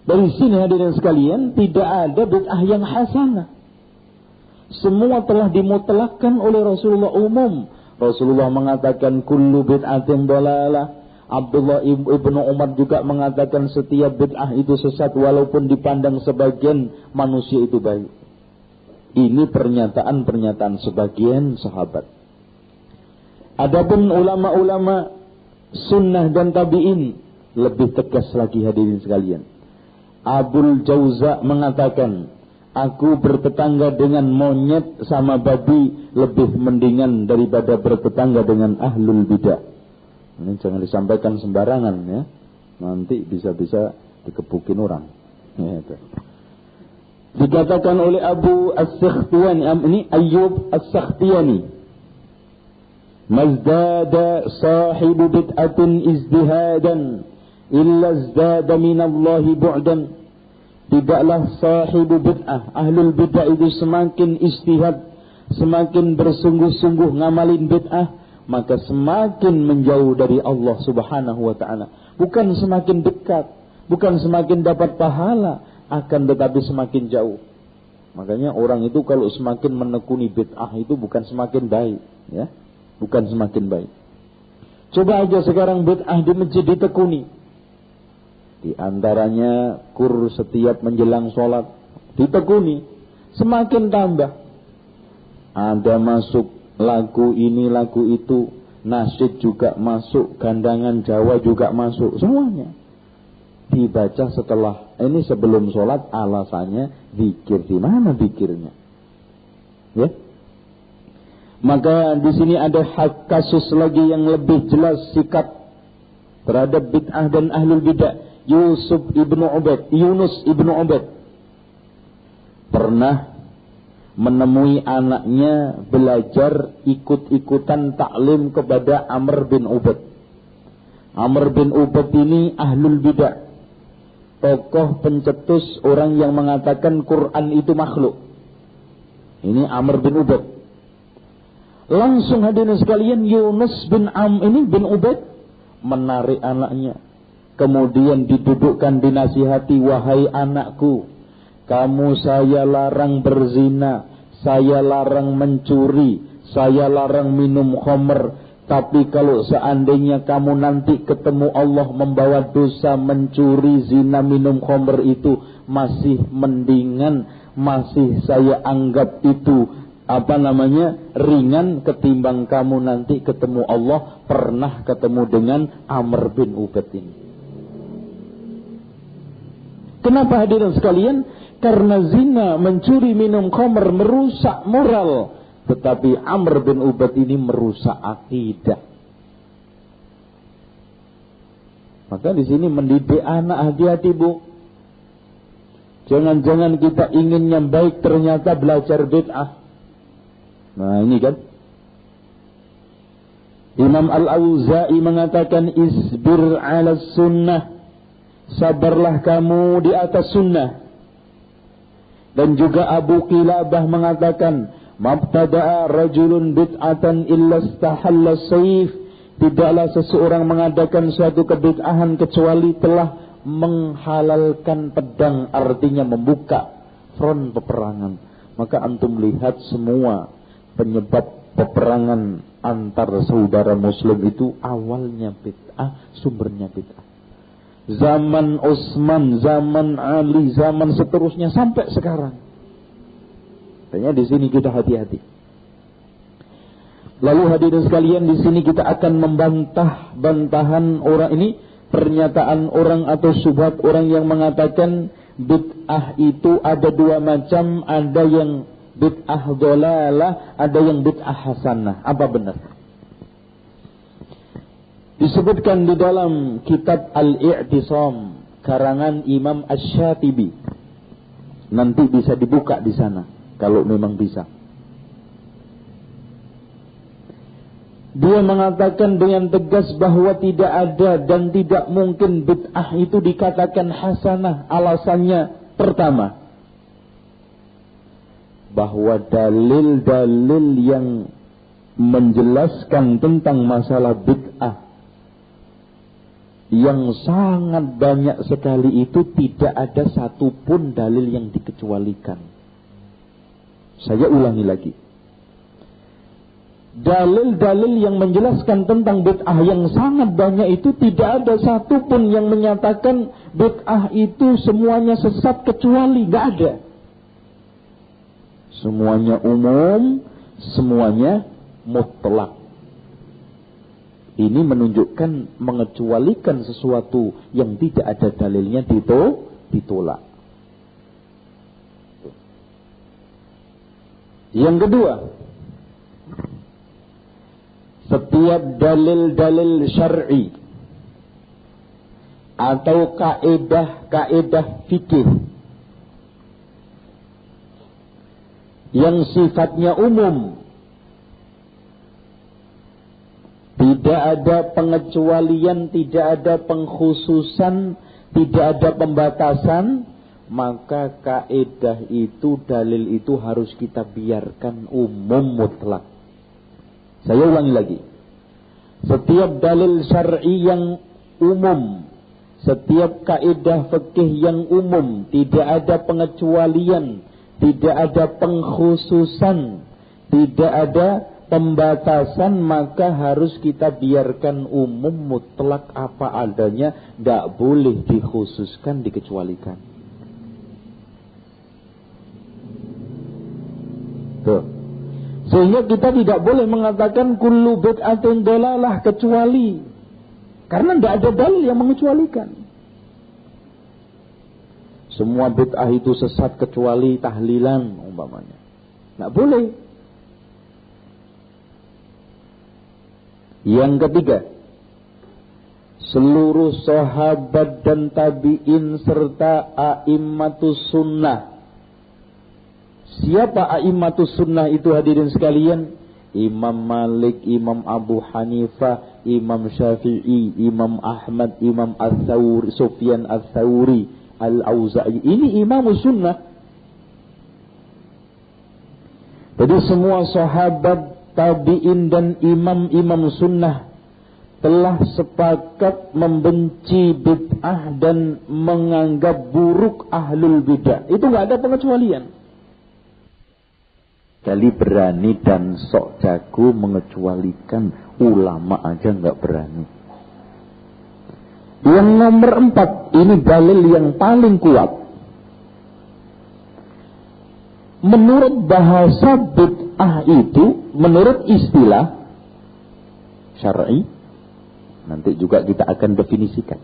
Dari sini hadirin sekalian, tidak ada bid'ah yang hasanah. Semua telah dimutlakkan oleh Rasulullah umum. Rasulullah mengatakan kullu bid'atin dalalah. Abdullah ibnu Umar juga mengatakan setiap bid'ah itu sesat walaupun dipandang sebagian manusia itu baik. Ini pernyataan-pernyataan sebagian sahabat. Adapun ulama-ulama sunnah dan tabi'in lebih tegas lagi hadirin sekalian. Abul Jauza mengatakan, aku bertetangga dengan monyet sama babi lebih mendingan daripada bertetangga dengan ahlul bidah. Ini jangan disampaikan sembarangan ya. Nanti bisa-bisa dikebukin orang. Ya, dikatakan oleh Abu As-Sakhtiyani, ini Ayyub As-Sakhtiyani, mazdada sahibu bid'atin izdihadan illa izdada minallahi bu'dan. Tidaklah sahibu bid'ah, ahlul bid'ah itu semakin istihad, semakin bersungguh-sungguh ngamalin bid'ah, maka semakin menjauh dari Allah subhanahu wa ta'ala. Bukan semakin dekat, bukan semakin dapat pahala, akan tetapi semakin jauh. Makanya orang itu kalau semakin menekuni bid'ah itu bukan semakin baik, ya, bukan semakin baik. Coba aja sekarang bid'ah di masjid ditekuni. Di antaranya kur setiap menjelang sholat ditekuni, semakin tambah. Ada masuk lagu ini, lagu itu, nasyid juga masuk, gandangan Jawa juga masuk, semuanya dibaca setelah ini sebelum sholat. Alasannya zikir. Di mana zikirnya? Ya. Maka di sini ada kasus lagi yang lebih jelas sikap terhadap bid'ah dan ahlul bid'ah. Yunus ibnu Ubaid pernah menemui anaknya belajar ikut-ikutan taklim kepada Amr bin Ubaid. Amr bin Ubaid ini ahlul bid'ah, tokoh pencetus orang yang mengatakan Quran itu makhluk. Ini Amr bin Ubaid. Langsung hadirin sekalian, Yunus bin Ubaid menarik anaknya, kemudian didudukkan, dinasihati, wahai anakku, kamu saya larang berzina, saya larang mencuri, saya larang minum khamr. Tapi kalau seandainya kamu nanti ketemu Allah membawa dosa mencuri, zina, minum khamr itu masih mendingan, masih saya anggap itu ringan ketimbang kamu nanti ketemu Allah pernah ketemu dengan Amr bin Ubaid ini. Kenapa hadirin sekalian? Karena zina, mencuri, minum khamr merusak moral, tetapi Amr bin Ubaid ini merusak akidah. Maka di sini mendidik anak, hati-hati Bu. Jangan-jangan kita ingin yang baik ternyata belajar bid'ah. Nah ini kan Imam Al-Auza'i mengatakan isbir ala sunnah, sabarlah kamu di atas sunnah. Dan juga Abu Qilabah mengatakan mabtada'a rajulun bid'atan illa istahalla sayf, tidaklah seseorang mengadakan suatu kebid'ahan kecuali telah menghalalkan pedang, artinya membuka front peperangan. Maka antum lihat semua penyebab peperangan antar saudara muslim itu awalnya bid'ah, sumbernya bid'ah. Zaman Utsman, zaman Ali, zaman seterusnya sampai sekarang. Makanya di sini kita hati-hati. Lalu hadirin sekalian, di sini kita akan membantah bantahan orang ini, pernyataan orang atau syubhat orang yang mengatakan bid'ah itu ada dua macam, ada yang bid'ah dhalalah, ada yang bid'ah hasanah. Apa benar? Disebutkan di dalam kitab Al-I'tisam karangan Imam Asy-Syatibi. Nanti bisa dibuka di sana kalau memang bisa. Dia mengatakan dengan tegas bahwa tidak ada dan tidak mungkin bid'ah itu dikatakan hasanah. Alasannya pertama, bahwa dalil-dalil yang menjelaskan tentang masalah bid'ah yang sangat banyak sekali itu tidak ada satupun dalil yang dikecualikan. Saya ulangi lagi. Dalil-dalil yang menjelaskan tentang bid'ah yang sangat banyak itu tidak ada satupun yang menyatakan bid'ah itu semuanya sesat, kecuali nggak ada. Semuanya umum, semuanya mutlak. Ini menunjukkan mengecualikan sesuatu yang tidak ada dalilnya ditolak. Yang kedua, setiap dalil-dalil syar'i atau kaedah-kaedah fikih yang sifatnya umum, tidak ada pengecualian, tidak ada pengkhususan, tidak ada pembatasan, maka kaedah itu, dalil itu harus kita biarkan umum mutlak. Saya ulangi lagi. Setiap dalil syar'i yang umum, setiap kaedah fikih yang umum, tidak ada pengecualian, tidak ada pengkhususan, tidak ada pembatasan, maka harus kita biarkan umum mutlak apa adanya, tidak boleh dikhususkan, dikecualikan. Tuh. Sehingga kita tidak boleh mengatakan kullu bid'atin dhalalah, kecuali karena tidak ada dalil yang mengecualikan. Semua bid'ah itu sesat kecuali tahlilan umpamanya. Tidak boleh. Yang ketiga, seluruh sahabat dan tabi'in serta a'immatus sunnah. Siapa a'immatus sunnah itu hadirin sekalian? Imam Malik, Imam Abu Hanifah, Imam Syafi'i, Imam Ahmad, Imam Ats-Tsauri, Sufyan Ats-Tsauri, Al-Auza'i. Ini imam sunnah. Jadi semua sahabat, tabi'in dan imam-imam sunnah telah sepakat membenci bid'ah dan menganggap buruk ahlul bid'ah. Itu nggak ada pengecualian. Kali berani dan sok jago mengecualikan, ulama aja nggak berani. Yang nomor 4, ini dalil yang paling kuat. Menurut bahasa bid'ah itu, menurut istilah syar'i, nanti juga kita akan definisikan.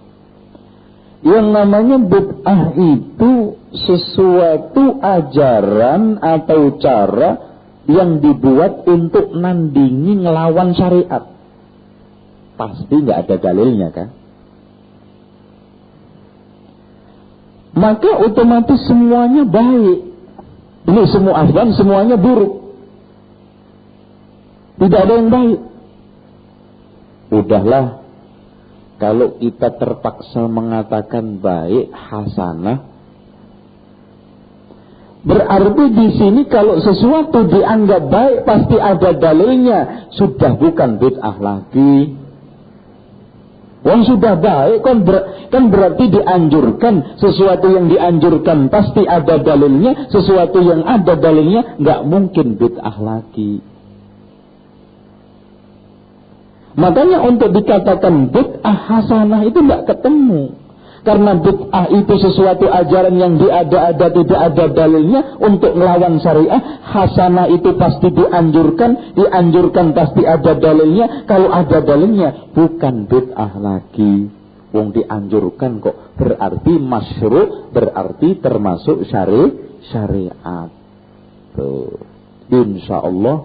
Yang namanya bid'ah itu sesuatu ajaran atau cara yang dibuat untuk nandingi ngelawan syariat. Pasti nggak ada dalilnya kan? Maka otomatis semuanya baik. Ini semua azan semuanya buruk. Tidak ada yang baik. Udahlah, kalau kita terpaksa mengatakan baik, hasanah, berarti di sini kalau sesuatu dianggap baik pasti ada dalilnya. Sudah bukan bid'ah lagi. Wong sudah baik kan berarti dianjurkan. Sesuatu yang dianjurkan pasti ada dalilnya. Sesuatu yang ada dalilnya nggak mungkin bid'ah lagi. Makanya untuk dikatakan bid'ah hasanah itu nggak ketemu. Karena bid'ah itu sesuatu ajaran yang diada-ada tidak ada dalilnya untuk melawan syariah. Hasanah itu pasti dianjurkan pasti ada dalilnya. Kalau ada dalilnya bukan bid'ah lagi. Wong dianjurkan kok, berarti masyru', berarti termasuk syariat. Tuh. Insyaallah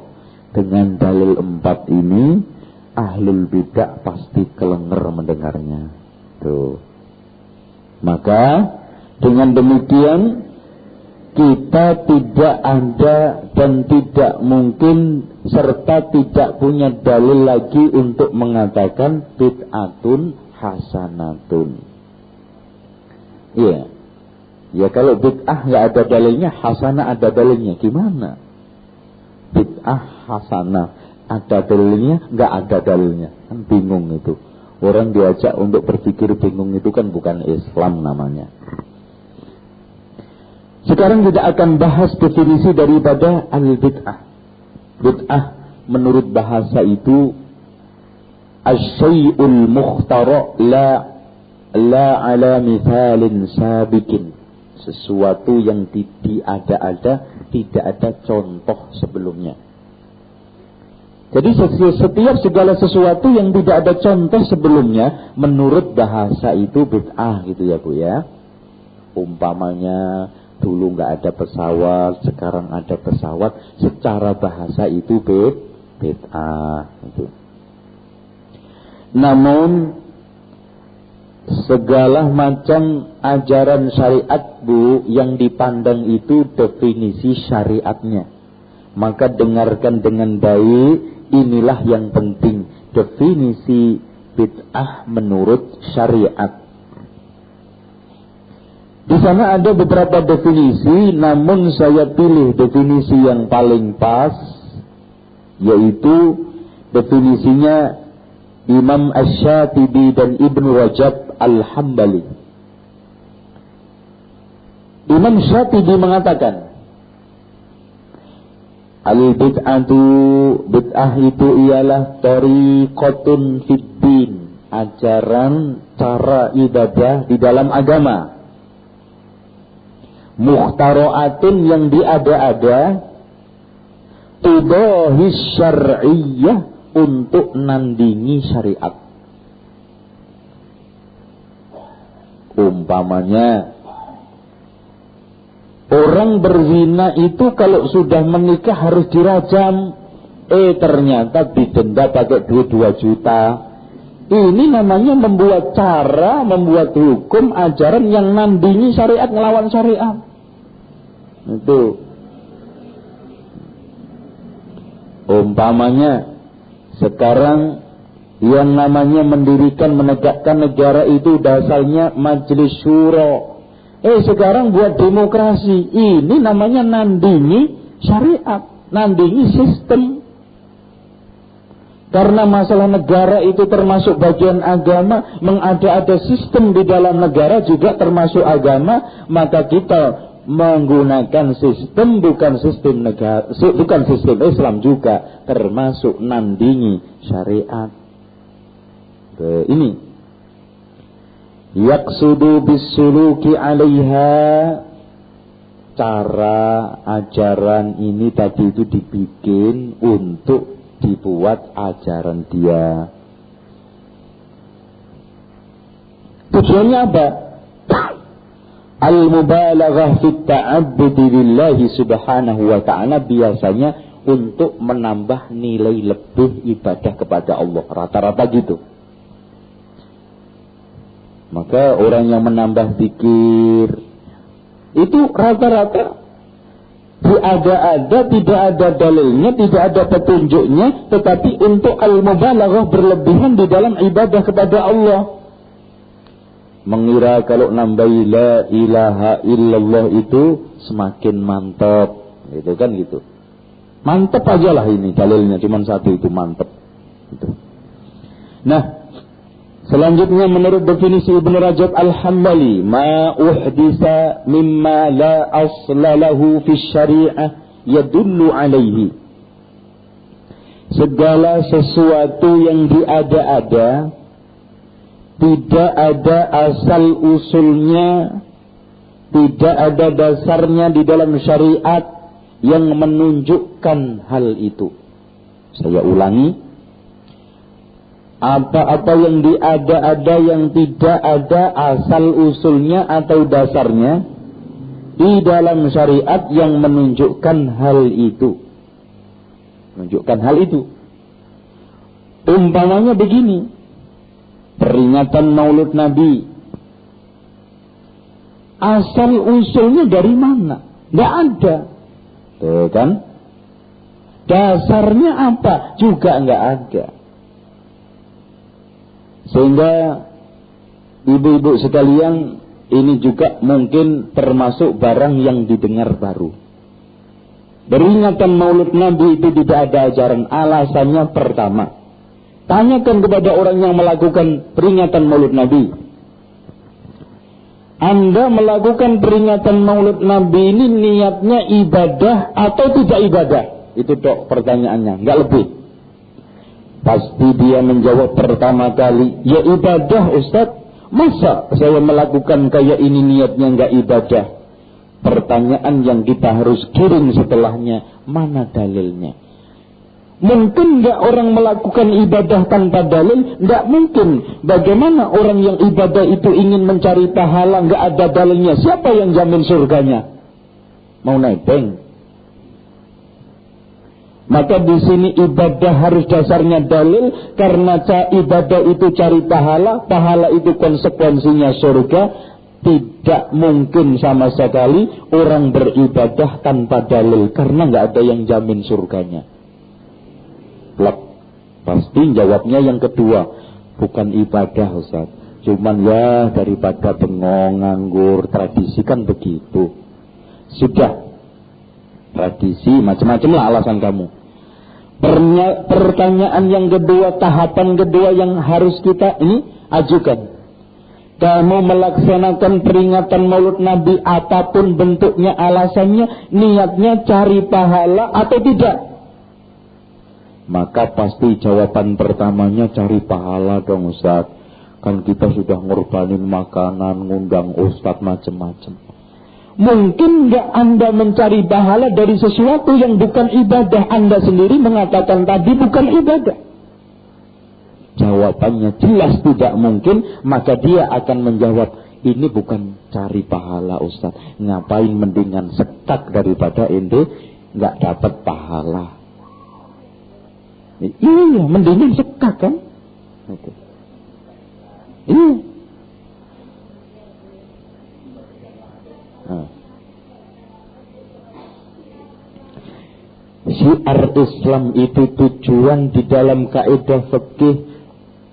dengan dalil 4 ini ahlul bid'ah pasti kelenger mendengarnya. Tuh. Maka dengan demikian kita tidak ada dan tidak mungkin serta tidak punya dalil lagi untuk mengatakan bid'atun hasanatun. Iya. Ya kalau bid'ah nggak ada dalilnya, hasanah ada dalilnya. Gimana? Bid'ah hasanah ada dalilnya, nggak ada dalilnya. Kan bingung itu. Orang diajak untuk berpikir bingung itu kan bukan Islam namanya. Sekarang kita akan bahas definisi daripada al-bid'ah. Bid'ah menurut bahasa itu asy-syai'ul mukhtara' la ala mithalin sabiqin. Sesuatu yang diada-ada, tidak ada contoh sebelumnya. Jadi setiap segala sesuatu yang tidak ada contoh sebelumnya, menurut bahasa itu bid'ah gitu ya Bu ya. Umpamanya dulu nggak ada pesawat, sekarang ada pesawat, secara bahasa itu bid'ah gitu. Namun segala macam ajaran syariat Bu yang dipandang itu definisi syariatnya. Maka dengarkan dengan baik. Inilah yang penting, definisi bid'ah menurut syariat. Di sana ada beberapa definisi, namun saya pilih definisi yang paling pas, yaitu definisinya Imam Asy-Syatibi dan Ibnu Rajab Al-Hambali. Imam Syatibi mengatakan, al-bid'atu, bid'ah itu ialah tariqatun fid din, ajaran cara ibadah di dalam agama. Mukhtara'atun yang diada-ada, tudahis syar'iyyah, untuk nandingi syariat. Umpamanya orang berzina itu kalau sudah menikah harus dirajam. Ternyata didenda pakai duit 2 juta. Ini namanya membuat cara, membuat hukum, ajaran yang nandingi syariat, ngelawan syariat. Itu. Umpamanya sekarang yang namanya mendirikan, menegakkan negara itu dasarnya majelis syuro. Sekarang buat demokrasi. Ini namanya nandingi syariat, nandingi sistem. Karena masalah negara itu termasuk bagian agama, mengada-ada sistem di dalam negara juga termasuk agama, maka kita menggunakan sistem bukan sistem negara, bukan sistem Islam juga termasuk nandingi syariat. Ini yaqsudu bisuluki 'alaiha, cara ajaran ini tadi itu dibikin untuk dibuat ajaran dia. Tujuannya apa? Al-mubalaghah fit ta'abbudi lillahi subhanahu wa ta'ala, biasanya untuk menambah nilai lebih ibadah kepada Allah. Rata-rata gitu. Maka orang yang menambah zikir itu rata-rata diada-ada, tidak ada dalilnya, tidak ada petunjuknya, tetapi untuk al-mubalaghah, berlebihan di dalam ibadah kepada Allah. Mengira kalau nambahi la ilaha illallah itu semakin mantap, gitu kan gitu. Mantap aja lah ini dalilnya, cuma satu itu mantap. Gitu. Nah, selanjutnya menurut definisi Ibnu Rajab Al-Hambali, ma uhdisa mimma la asla lahu fi syari'ah yadullu alaihi. Segala sesuatu yang diada-ada, tidak ada asal usulnya, tidak ada dasarnya di dalam syariat yang menunjukkan hal itu. Saya ulangi, apa-apa yang diada-ada yang tidak ada asal usulnya atau dasarnya di dalam syariat yang menunjukkan hal itu. Menunjukkan hal itu. Umpamanya begini, peringatan Maulid Nabi. Asal usulnya dari mana? Tidak ada. Tuh kan? Dasarnya apa? Juga nggak ada. Sehingga ibu-ibu sekalian, ini juga mungkin termasuk barang yang didengar baru. Peringatan Maulid Nabi itu tidak ada ajaran. Alasannya pertama, tanyakan kepada orang yang melakukan peringatan Maulid Nabi. Anda melakukan peringatan Maulid Nabi ini niatnya ibadah atau tidak ibadah? Itu dok pertanyaannya, nggak lebih. Pasti dia menjawab pertama kali, ya ibadah Ustaz. Masa saya melakukan kayak ini niatnya nggak ibadah? Pertanyaan yang kita harus kirim setelahnya, mana dalilnya? Mungkin nggak orang melakukan ibadah tanpa dalil? Nggak mungkin. Bagaimana orang yang ibadah itu ingin mencari pahala, nggak ada dalilnya? Siapa yang jamin surganya? Mau nebeng? Maka di sini ibadah harus dasarnya dalil, karena ibadah itu cari pahala, pahala itu konsekuensinya surga. Tidak mungkin sama sekali orang beribadah tanpa dalil, karena nggak ada yang jamin surganya. Plak. Pasti jawabnya yang kedua, bukan ibadah Ustaz, cuman ya daripada bengong nganggur, tradisi kan begitu. Sudah, tradisi macam-macam lah alasan kamu. Pertanyaan yang kedua, tahapan kedua yang harus kita ini ajukan. Kamu melaksanakan peringatan Maulid Nabi apapun bentuknya, alasannya, niatnya cari pahala atau tidak? Maka pasti jawaban pertamanya cari pahala dong Ustaz. Kan kita sudah ngorbanin makanan, ngundang Ustaz macam-macam. Mungkin nggak Anda mencari pahala dari sesuatu yang bukan ibadah? Anda sendiri mengatakan tadi bukan ibadah. Jawabannya jelas tidak mungkin. Maka dia akan menjawab, ini bukan cari pahala Ustaz. Ngapain mendingan setak daripada ente nggak dapat pahala. Iya, mendingan sekat kan? Oke. Iya. Syiar Islam itu tujuan di dalam kaidah fikih,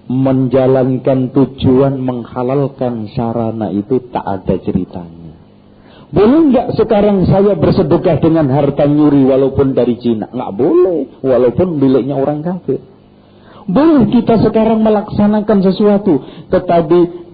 menjalankan tujuan menghalalkan sarana itu tak ada ceritanya. Boleh enggak sekarang saya bersedekah dengan harta nyuri walaupun dari Cina? Enggak boleh, walaupun miliknya orang kafir. Boleh kita sekarang melaksanakan sesuatu, tetapi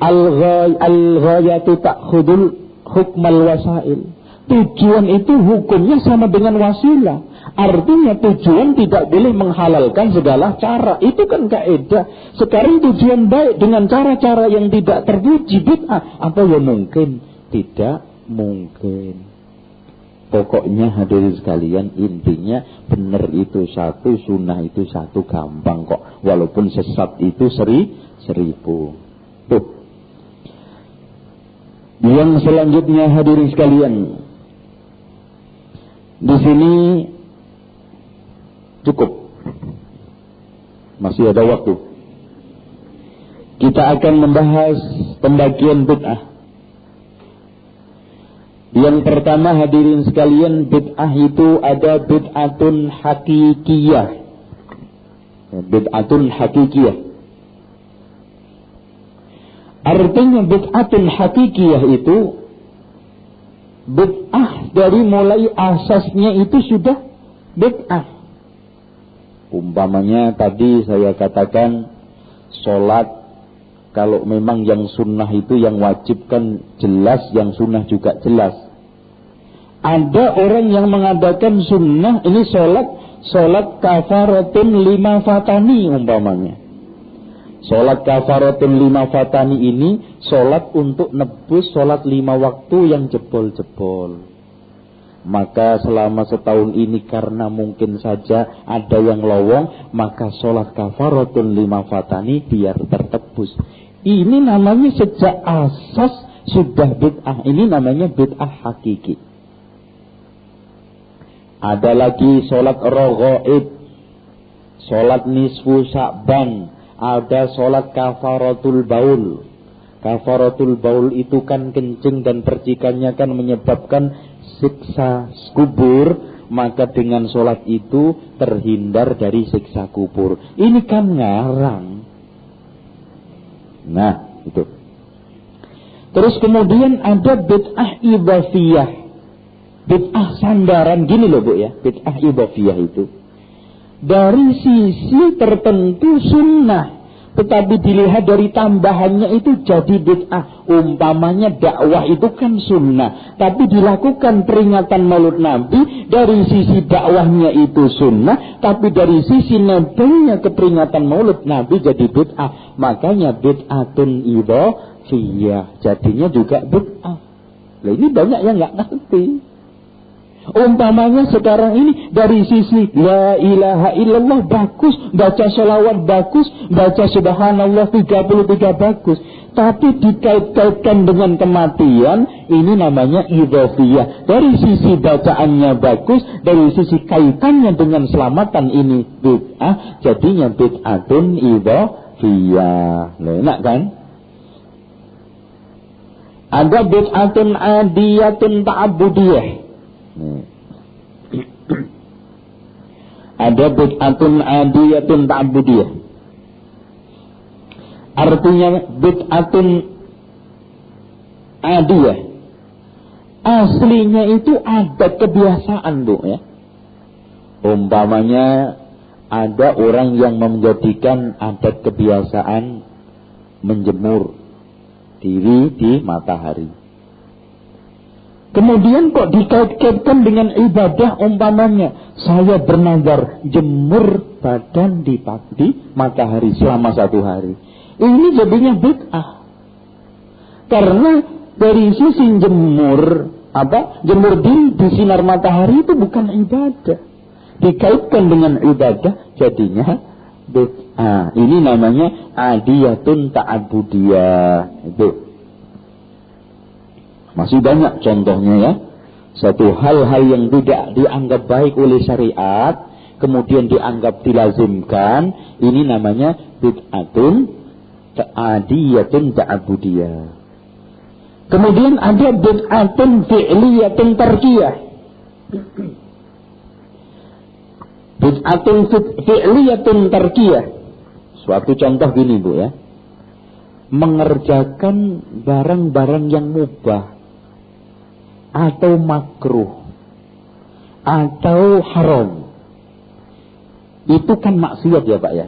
al-ghayatu ta'khudul hukmal wasail. Tujuan itu hukumnya sama dengan wasilah. Artinya tujuan tidak boleh menghalalkan segala cara. Itu kan kaidah. Sekarang tujuan baik dengan cara-cara yang tidak terpuji bid'ah. Apa yang mungkin? Tidak mungkin. Pokoknya hadirin sekalian, intinya benar itu satu, sunnah itu satu, gampang kok. Walaupun sesat itu 1000. Tuh. Yang selanjutnya hadirin sekalian, di sini cukup, masih ada waktu. Kita akan membahas pembagian bid'ah. Yang pertama hadirin sekalian, bid'ah itu ada bid'atun hakikiyah. Bid'atun hakikiyah. Artinya bid'atun hakikiyah itu bid'ah dari mulai asasnya itu sudah bid'ah. Umpamanya tadi saya katakan sholat, kalau memang yang sunnah itu yang wajib kan jelas, yang sunnah juga jelas. Ada orang yang mengadakan sunnah ini sholat kafaratun 5 fatani umpamanya. Sholat kafaratun 5 fatani ini sholat untuk nebus sholat 5 waktu yang jebol-jebol. Maka selama setahun ini karena mungkin saja ada yang lowong, maka sholat kafaratun 5 fatani biar tertebus. Ini namanya sejak asas sudah bid'ah. Ini namanya bid'ah hakiki. Ada lagi sholat raghaib, sholat nisfu Sya'ban, ada sholat kafaratul baul. Kafaratul baul itu kan kencing dan percikannya kan menyebabkan siksa kubur, maka dengan sholat itu terhindar dari siksa kubur. Ini kan ngarang. Nah, itu. Terus kemudian ada bid'ah idhafiyah. Bid'ah sandaran, gini loh Bu ya, bid'ah idhafiyah itu. Dari sisi tertentu sunnah, tetapi dilihat dari tambahannya itu jadi bid'ah. Umpamanya dakwah itu kan sunnah, tapi dilakukan peringatan Maulid Nabi, dari sisi dakwahnya itu sunnah, tapi dari sisi nebengnya ke peringatan Maulid Nabi jadi bid'ah. Makanya bid'atun idhafiyah, jadinya juga bid'ah. Nah, ini banyak yang nggak ngerti. Umpamanya sekarang ini dari sisi la ilaha illallah bagus, baca sholawat bagus, baca subhanallah 33 bagus, tapi dikait-kaitkan dengan kematian, ini namanya idhafiyah. Dari sisi bacaannya bagus, dari sisi kaitannya dengan selamatan, ini bid'ah, jadinya bid'atun idhafiyah. Nah, enak kan? Ada bid'atun adiyatun ta'abudiyah. Ada bid'atun adiyatun ta'budiyah. Artinya bid'atun adiyah, aslinya itu adat kebiasaan Bu ya. Umpamanya ada orang yang menjadikan adat kebiasaan menjemur diri di matahari. Kemudian kok dikait-kaitkan dengan ibadah, umpamanya saya bernazar jemur badan di matahari selama 1 hari. Ini jadinya bid'ah. Karena dari sisi jemur di sinar matahari itu bukan ibadah. Dikaitkan dengan ibadah jadinya bid'ah. Ini namanya adiyatun ta'abudiyah. Itu. Masih banyak contohnya ya. Satu hal-hal yang tidak dianggap baik oleh syariat, kemudian dianggap dilazimkan, ini namanya bid'atun ta'adiyatun ta'abudiyah. Kemudian ada bid'atun fi'liyatun tarkiyah. Bid'atun fi'liyatun tarkiyah. Suatu contoh gini Bu ya. Mengerjakan barang-barang yang mubah atau makruh atau haram. Itu kan maksiat ya Pak ya.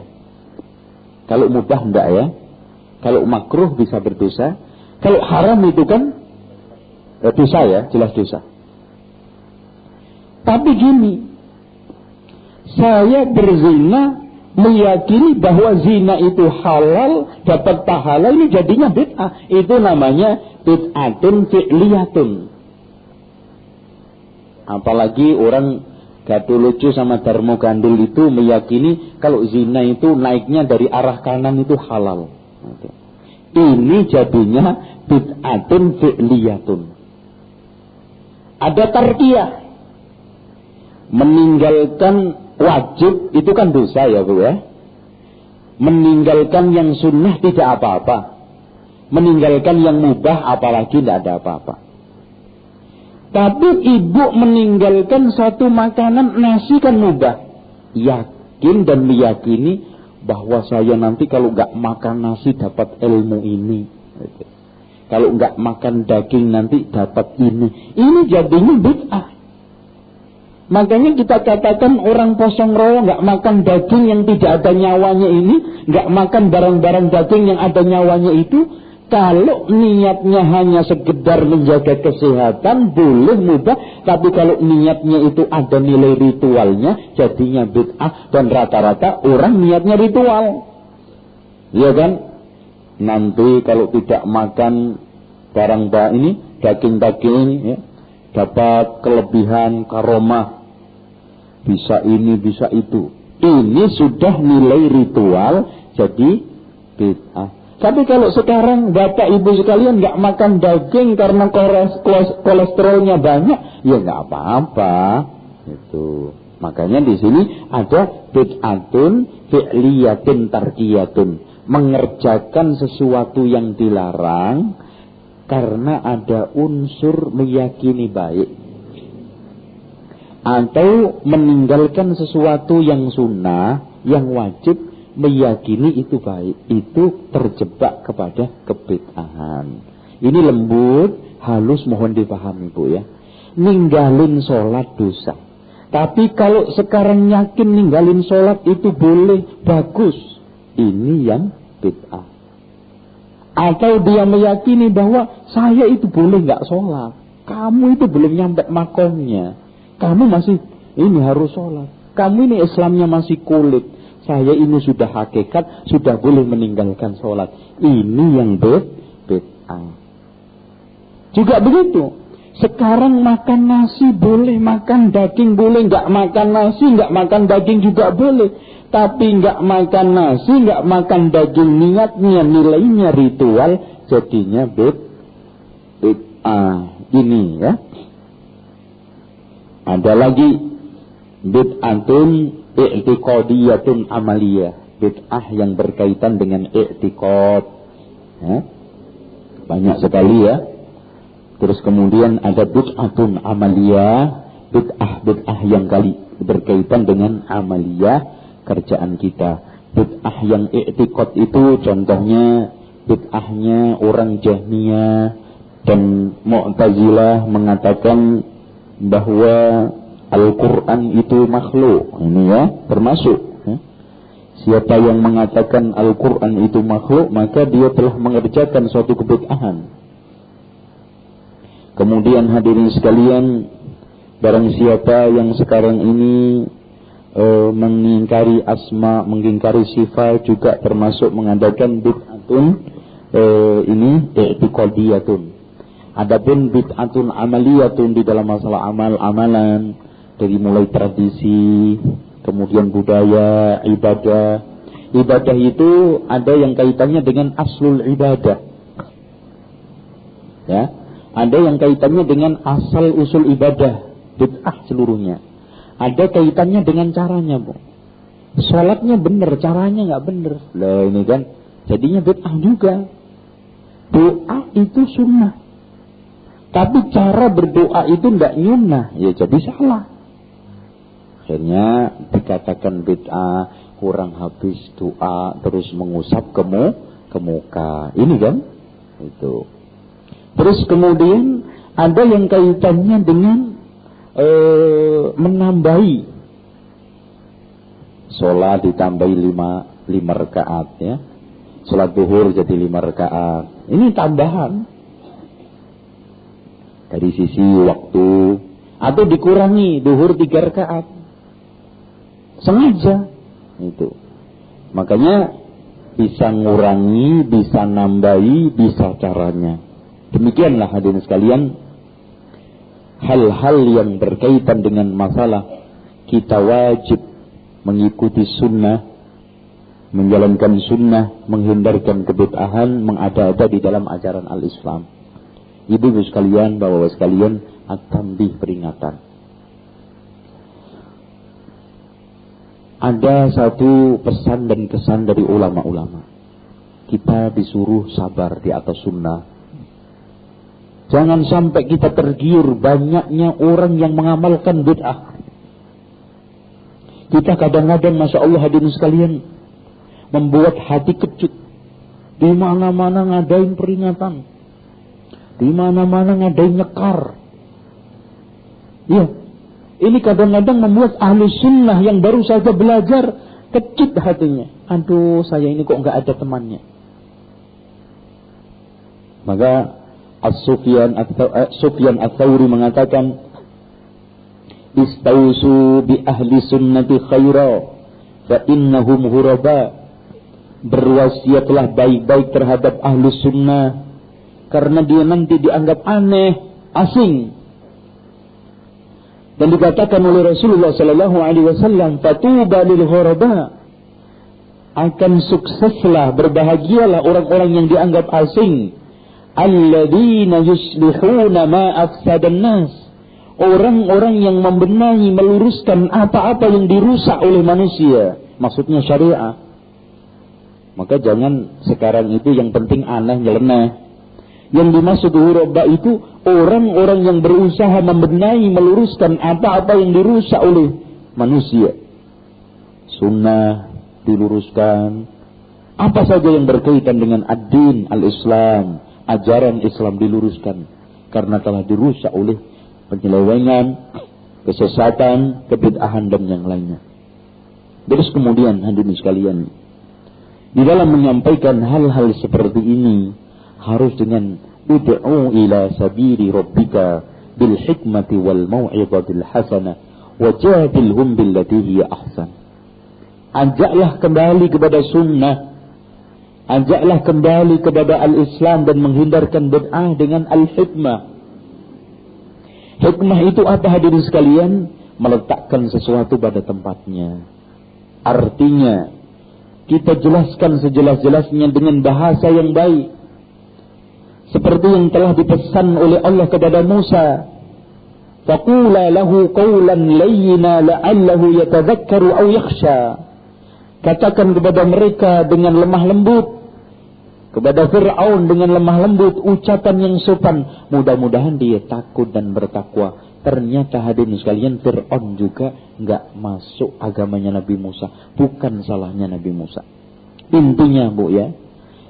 Kalau mubah enggak ya. Kalau makruh bisa berdosa. Kalau haram itu kan dosa ya, jelas dosa. Tapi gini, saya berzina meyakini bahwa zina itu halal, dapat pahala, ini jadinya bid'ah. Itu namanya bid'atun fi'liyatun. Apalagi orang Gaduh Lucu sama Darmo Gandul itu meyakini kalau zina itu naiknya dari arah kanan itu halal. Ini jadinya bid'atun fi'liyatun. Ada tarkiyah. Meninggalkan wajib itu kan dosa ya Bu ya. Meninggalkan yang sunnah tidak apa-apa. Meninggalkan yang mubah apalagi tidak ada apa-apa. Tapi ibu meninggalkan satu makanan, nasi kan mubah. Yakin dan meyakini bahwa saya nanti kalau nggak makan nasi dapat ilmu ini. Kalau nggak makan daging nanti dapat ini. Ini jadinya bid'ah. Makanya kita katakan orang kosong roh nggak makan daging yang tidak ada nyawanya ini, nggak makan barang-barang daging yang ada nyawanya itu. Kalau niatnya hanya sekedar menjaga kesehatan boleh mubah, tapi kalau niatnya itu ada nilai ritualnya jadinya bid'ah. Dan rata-rata orang niatnya ritual, iya kan? Nanti kalau tidak makan barang ini daging-daging ini ya, dapat kelebihan karomah, bisa ini bisa itu. Ini sudah nilai ritual jadi bid'ah. Tapi kalau sekarang Bapak Ibu sekalian nggak makan daging karena kolesterolnya banyak, ya nggak apa-apa. Itu. Makanya di sini ada bid'atun fi'liyatun tarkiyatun, mengerjakan sesuatu yang dilarang karena ada unsur meyakini baik, atau meninggalkan sesuatu yang sunnah, yang wajib, meyakini itu baik, itu terjebak kepada kebid'ahan. Ini lembut, halus, mohon dipahami Bu ya. Ninggalin sholat dosa. Tapi kalau sekarang yakin ninggalin sholat itu boleh, bagus. Ini yang bid'ah. Atau dia meyakini bahwa saya itu boleh nggak sholat, kamu itu belum nyampe makomnya, kamu masih ini harus sholat, kamu ini Islamnya masih kulit, saya ini sudah hakikat, sudah boleh meninggalkan sholat. Ini yang bid'ah. Juga begitu. Sekarang makan nasi boleh, makan daging boleh, nggak makan nasi, nggak makan daging juga boleh. Tapi nggak makan nasi, nggak makan daging, niatnya, nilainya ritual, jadinya bid'ah. Ini ya. Ada lagi bid'atun i'tiqadiyatun amaliyah, bid'ah yang berkaitan dengan i'tiqad ya. Banyak sekali ya. Terus kemudian ada bid'atun amaliyah, bid'ah yang berkaitan dengan amaliyah kerjaan kita. Bid'ah yang i'tiqad itu contohnya bid'ahnya orang Jahmiyah dan Mu'tazilah mengatakan bahwa Al-Quran itu makhluk. Ini ya, termasuk ya. Siapa yang mengatakan Al-Quran itu makhluk, maka dia telah mengerjakan suatu kebid'ahan. Kemudian hadirin sekalian, barang siapa yang sekarang ini mengingkari asma, mengingkari sifat, juga termasuk mengadakan bid'atun ini i'tiqadiyatun. Adapun bid'atun amaliyatun di dalam masalah amalan, dari mulai tradisi, kemudian budaya, ibadah. Ibadah itu ada yang kaitannya dengan aslul ibadah. Ya, ada yang kaitannya dengan asal usul ibadah, bid'ah seluruhnya. Ada kaitannya dengan caranya, Bu. Sholatnya benar, caranya nggak benar. Lah ini kan jadinya bid'ah juga. Doa itu sunnah, tapi cara berdoa itu nggak nyunnah, ya jadi salah. Akhirnya dikatakan bid'ah, kurang habis doa terus mengusap ke muka. Ini kan itu. Terus kemudian ada yang kaitannya dengan menambahi sholat, ditambahi 5 rakaat ya. Sholat zuhur jadi 5 rakaat. Ini tambahan dari sisi waktu, atau dikurangi zuhur 3 rakaat sengaja itu. Makanya bisa ngurangi, bisa nambahi, bisa caranya. Demikianlah hadirin sekalian, hal-hal yang berkaitan dengan masalah kita wajib mengikuti sunnah, menjalankan sunnah, menghindarkan kebid'ahan, mengada-ada di dalam ajaran al-Islam. Ibu-ibu sekalian, bapak-bapak sekalian, at-tanbih, peringatan. Ada satu pesan dan kesan dari ulama-ulama. Kita disuruh sabar di atas sunnah. Jangan sampai kita tergiur banyaknya orang yang mengamalkan bid'ah. Kita kadang-kadang, Masya Allah hadirin sekalian, membuat hati kecut. Di mana-mana ngadain peringatan, di mana-mana ngadain nyekar. Iya, ini kadang-kadang membuat ahli sunnah yang baru saja belajar kecut hatinya. Aduh, saya ini kok nggak ada temannya. Maka Sufyan Ats-Tsauri mengatakan, istausu bi ahli sunnati khaira fa innahum ghuraba. Berwasiatlah baik-baik terhadap ahli sunnah, karena dia nanti dianggap aneh, asing. Dan dikatakan oleh Rasulullah sallallahu alaihi wasallam, fatuba lil ghuraba. Akan sukseslah, berbahagialah orang-orang yang dianggap asing. Alladzina yuslihuna ma afsadan nas. Orang-orang yang membenahi, meluruskan apa-apa yang dirusak oleh manusia. Maksudnya syariah. Maka jangan sekarang itu yang penting aneh nyeleneh. Yang dimaksud ghuraba itu orang-orang yang berusaha membenahi, meluruskan apa-apa yang dirusak oleh manusia. Sunnah diluruskan. Apa saja yang berkaitan dengan ad-din al-Islam, ajaran Islam diluruskan. Karena telah dirusak oleh penyelewengan, kesesatan, kebid'ahan dan yang lainnya. Terus kemudian hadirin sekalian, di dalam menyampaikan hal-hal seperti ini harus dengan ud'u ila sabili rabbika bil hikmati wal mau'izatil hasanah wajadilhum billati hiya ahsan. Ajaklah kembali kepada sunnah, ajaklah kembali kepada al-Islam dan menghindarkan bid'ah dengan al-hikmah. Hikmah itu apa hadirin sekalian? Meletakkan sesuatu pada tempatnya. Artinya kita jelaskan sejelas-jelasnya dengan bahasa yang baik. Seperti yang telah dipesan oleh Allah kepada Musa. Faqula lahu qawlan layyina la'allahu yatadhakkaru aw yakhsha. Katakan kepada mereka dengan lemah lembut, kepada Fir'aun dengan lemah lembut, ucapan yang sopan. Mudah-mudahan dia takut dan bertakwa. Ternyata hadirin sekalian, Fir'aun juga enggak masuk agamanya Nabi Musa. Bukan salahnya Nabi Musa. Intinya Bu ya,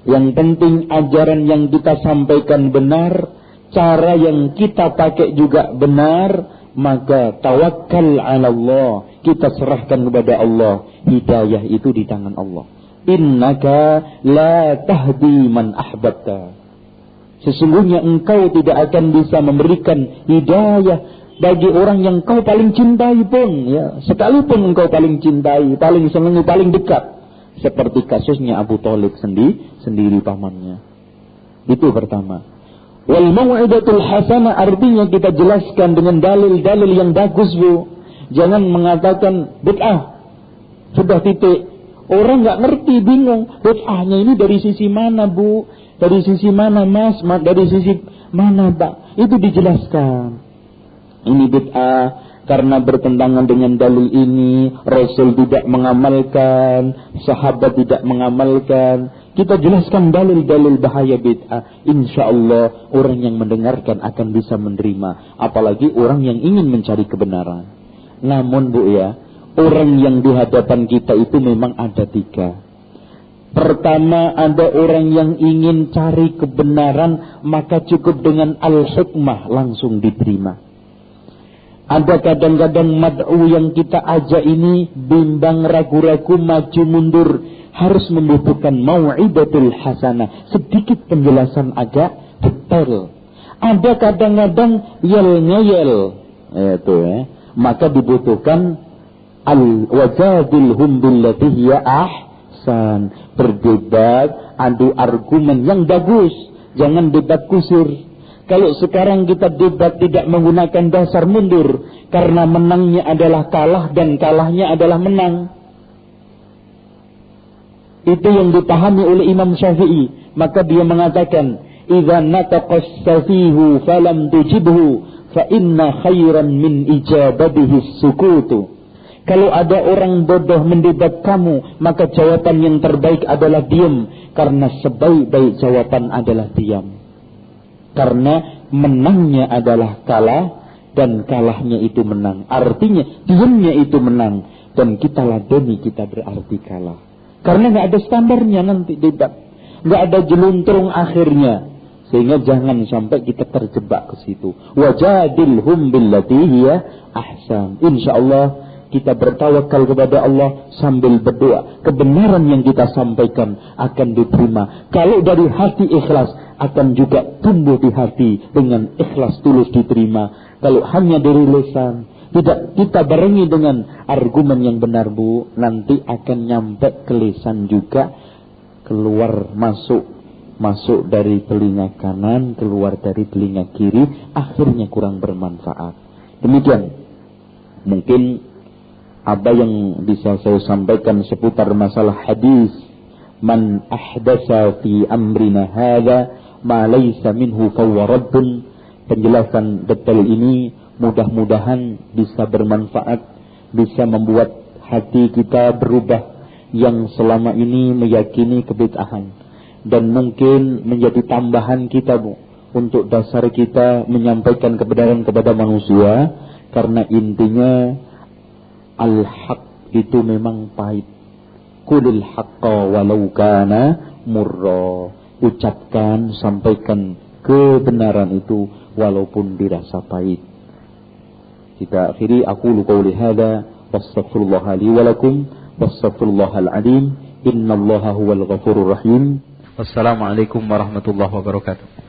yang penting ajaran yang kita sampaikan benar, cara yang kita pakai juga benar, maka tawakkal 'ala Allah. Kita serahkan kepada Allah. Hidayah itu di tangan Allah. Innaka la tahdi man ahbabta. Sesungguhnya engkau tidak akan bisa memberikan hidayah bagi orang yang kau paling cintai pun, ya, sekalipun engkau paling cintai, paling senangi, paling dekat. Seperti kasusnya Abu Thalib sendiri pamannya. Itu pertama. Wal mau'izatul hasanah artinya kita jelaskan dengan dalil-dalil yang bagus Bu. Jangan mengatakan bid'ah. Sudah titik. Orang nggak ngerti, bingung. Bid'ahnya ini dari sisi mana Bu? Dari sisi mana Mas? Dari sisi mana Pak? Itu dijelaskan. Ini bid'ah karena bertentangan dengan dalil ini, Rasul tidak mengamalkan, sahabat tidak mengamalkan. Kita jelaskan dalil-dalil bahaya bid'ah. Insya Allah orang yang mendengarkan akan bisa menerima. Apalagi orang yang ingin mencari kebenaran. Namun Bu ya, orang yang di hadapan kita itu memang ada 3. Pertama, ada orang yang ingin cari kebenaran, maka cukup dengan al-hikmah langsung diterima. Ada kadang-kadang mad'u yang kita ajak ini bimbang, ragu-ragu, maju mundur, harus membutuhkan mau'idatul hasanah, sedikit penjelasan agak detail. Ada kadang-kadang yel-ngeyel, maka dibutuhkan al-wajadilhum billati hiya ahsan, berdebat, adu argumen yang bagus, jangan debat kusir. Kalau sekarang kita debat tidak menggunakan dasar mundur, karena menangnya adalah kalah dan kalahnya adalah menang. Itu yang dipahami oleh Imam Syafi'i. Maka dia mengatakan, "Idza nataqas safihu falam tujibhu, fa inna khairan min ijabatihi sukutu." Kalau ada orang bodoh mendebat kamu, maka jawaban yang terbaik adalah diam, karena sebaik-baik jawaban adalah diam. Karena menangnya adalah kalah dan kalahnya itu menang. Artinya diamnya itu menang dan kita ladeni, kita berarti kalah. Karena nggak ada standarnya nanti debat, nggak ada jeluntrung akhirnya. Sehingga jangan sampai kita terjebak ke situ. Wajadilhum billati hiya ahsan. Insyaallah kita bertawakal kepada Allah sambil berdoa. Kebenaran yang kita sampaikan akan diterima. Kalau dari hati ikhlas, akan juga tumbuh di hati dengan ikhlas tulus diterima. Kalau hanya dari lisan, tidak kita barengi dengan argumen yang benar Bu, nanti akan nyampe ke lisan juga, keluar masuk dari telinga kanan, keluar dari telinga kiri, akhirnya kurang bermanfaat. Demikian mungkin apa yang bisa saya sampaikan seputar masalah hadis man ahdasa fi amrina hadza ma laysa minhu fahuwa raddun. Penjelasan detail ini mudah-mudahan bisa bermanfaat, bisa membuat hati kita berubah yang selama ini meyakini kebid'ahan, dan mungkin menjadi tambahan kita Bu untuk dasar kita menyampaikan kebenaran kepada manusia. Karena intinya al-haq itu memang pahit. Qulil haqqa walau kana murra. Ucapkan, sampaikan kebenaran itu walaupun dirasa pahit. Kita akhiri, aqulu qawli hadza wastaghfirullah li wa lakum wastaghfirullahal azim. Innallaha huwal ghafurur rahim. Wassalamualaikum warahmatullahi wabarakatuh.